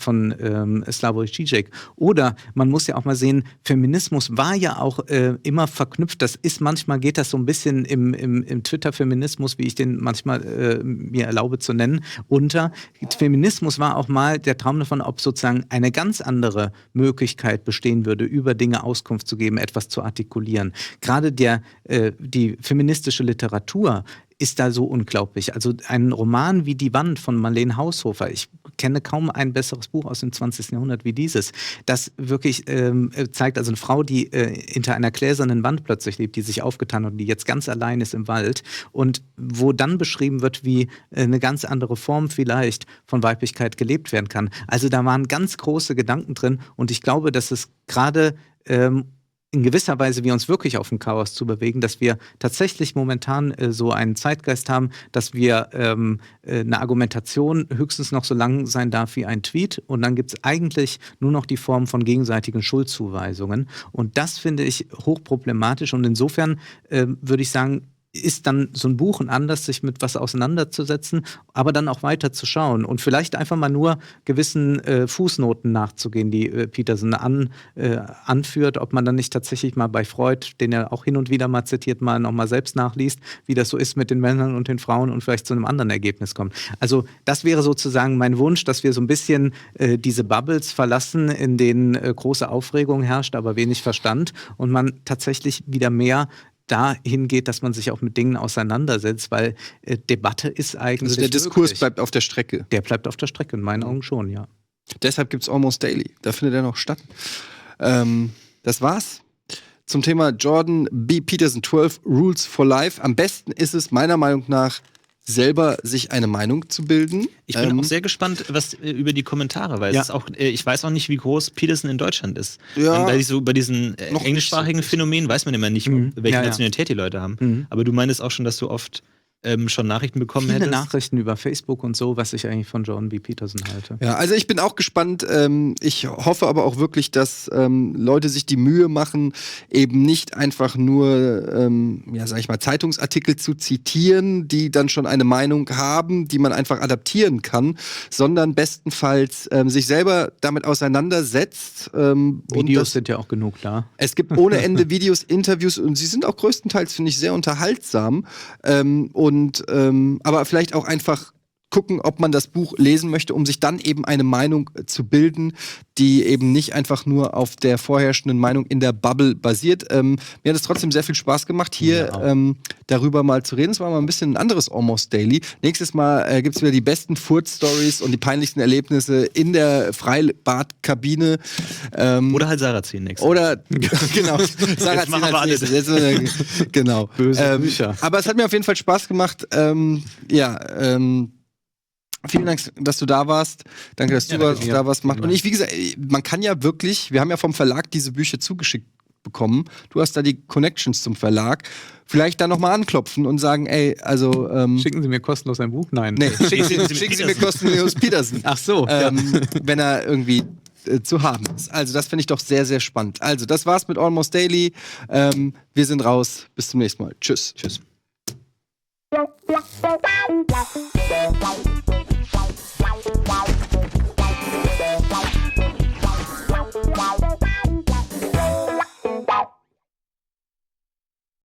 C: Slavoj Žižek. Oder man muss ja auch mal sehen, Feminismus war ja auch immer verknüpft. Manchmal geht das so ein bisschen im Twitter-Feminismus, wie ich den manchmal mir erlaube zu nennen, unter. Feminismus war auch mal der Traum davon, ob sozusagen eine ganz andere Möglichkeit bestehen würde, über Dinge Auskunft zu geben, etwas zu artikulieren. Gerade die feministische Literatur ist da so unglaublich. Also ein Roman wie Die Wand von Marlene Haushofer, ich kenne kaum ein besseres Buch aus dem 20. Jahrhundert wie dieses, das wirklich zeigt, also eine Frau, die hinter einer gläsernen Wand plötzlich lebt, die sich aufgetan hat und die jetzt ganz allein ist im Wald und wo dann beschrieben wird, wie eine ganz andere Form vielleicht von Weiblichkeit gelebt werden kann. Also da waren ganz große Gedanken drin und ich glaube, dass es gerade in gewisser Weise wir uns wirklich auf den Chaos zu bewegen, dass wir tatsächlich momentan so einen Zeitgeist haben, dass wir eine Argumentation höchstens noch so lang sein darf wie ein Tweet und dann gibt es eigentlich nur noch die Form von gegenseitigen Schuldzuweisungen und das finde ich hochproblematisch und insofern würde ich sagen, ist dann so ein Buch ein Anlass, sich mit was auseinanderzusetzen, aber dann auch weiter zu schauen und vielleicht einfach mal nur gewissen Fußnoten nachzugehen, die Peterson anführt, ob man dann nicht tatsächlich mal bei Freud, den er auch hin und wieder mal zitiert, mal nochmal selbst nachliest, wie das so ist mit den Männern und den Frauen und vielleicht zu einem anderen Ergebnis kommt. Also das wäre sozusagen mein Wunsch, dass wir so ein bisschen diese Bubbles verlassen, in denen große Aufregung herrscht, aber wenig Verstand und man tatsächlich wieder mehr dahin geht, dass man sich auch mit Dingen auseinandersetzt, weil Debatte ist eigentlich
A: also der Diskurs bleibt auf der Strecke.
C: Der bleibt auf der Strecke, in meinen Augen schon, ja.
A: Deshalb gibt es Almost Daily. Da findet er noch statt. Das war's zum Thema Jordan B. Peterson 12 Rules for Life. Am besten ist es meiner Meinung nach, selber sich eine Meinung zu bilden.
B: Ich bin auch sehr gespannt, was über die Kommentare, weil es ist auch, ich weiß auch nicht, wie groß Peterson in Deutschland ist.
A: Ja.
B: Weil so bei diesen englischsprachigen Phänomenen weiß man immer nicht, welche Nationalität die Leute haben. Aber du meinst auch schon, dass du oft schon Nachrichten bekommen
C: Viele
B: hättest?
C: Nachrichten über Facebook und so, was ich eigentlich von Jordan B. Peterson halte.
A: Ja, also ich bin auch gespannt. Ich hoffe aber auch wirklich, dass Leute sich die Mühe machen, eben nicht einfach nur, sag ich mal, Zeitungsartikel zu zitieren, die dann schon eine Meinung haben, die man einfach adaptieren kann, sondern bestenfalls sich selber damit auseinandersetzt.
C: Videos sind ja auch genug da.
A: Es gibt ohne Ende Videos, Interviews und sie sind auch größtenteils, finde ich, sehr unterhaltsam. Aber vielleicht auch einfach gucken, ob man das Buch lesen möchte, um sich dann eben eine Meinung zu bilden, die eben nicht einfach nur auf der vorherrschenden Meinung in der Bubble basiert. Mir hat es trotzdem sehr viel Spaß gemacht, hier darüber mal zu reden. Es war mal ein bisschen ein anderes Almost Daily. Nächstes Mal gibt es wieder die besten Furz-Stories und die peinlichsten Erlebnisse in der Freibadkabine.
B: Oder halt Sarrazin nächstes Mal.
A: Oder, genau, Sarrazin
B: machen wir
A: als nächstes. Genau.
C: Böse Bücher.
A: Aber es hat mir auf jeden Fall Spaß gemacht. Vielen Dank, dass du da warst. Danke, dass du da warst. Und ich, wie gesagt, man kann ja wirklich, wir haben ja vom Verlag diese Bücher zugeschickt bekommen. Du hast da die Connections zum Verlag. Vielleicht da nochmal anklopfen und sagen, ey, also
C: schicken Sie mir kostenlos ein Buch? Nein.
A: Nee, schicken Sie mir kostenlos Peterson.
C: Ach so.
A: Wenn er irgendwie zu haben ist. Also das finde ich doch sehr, sehr spannend. Also das war's mit Almost Daily. Wir sind raus. Bis zum nächsten Mal. Tschüss.
B: Tschüss.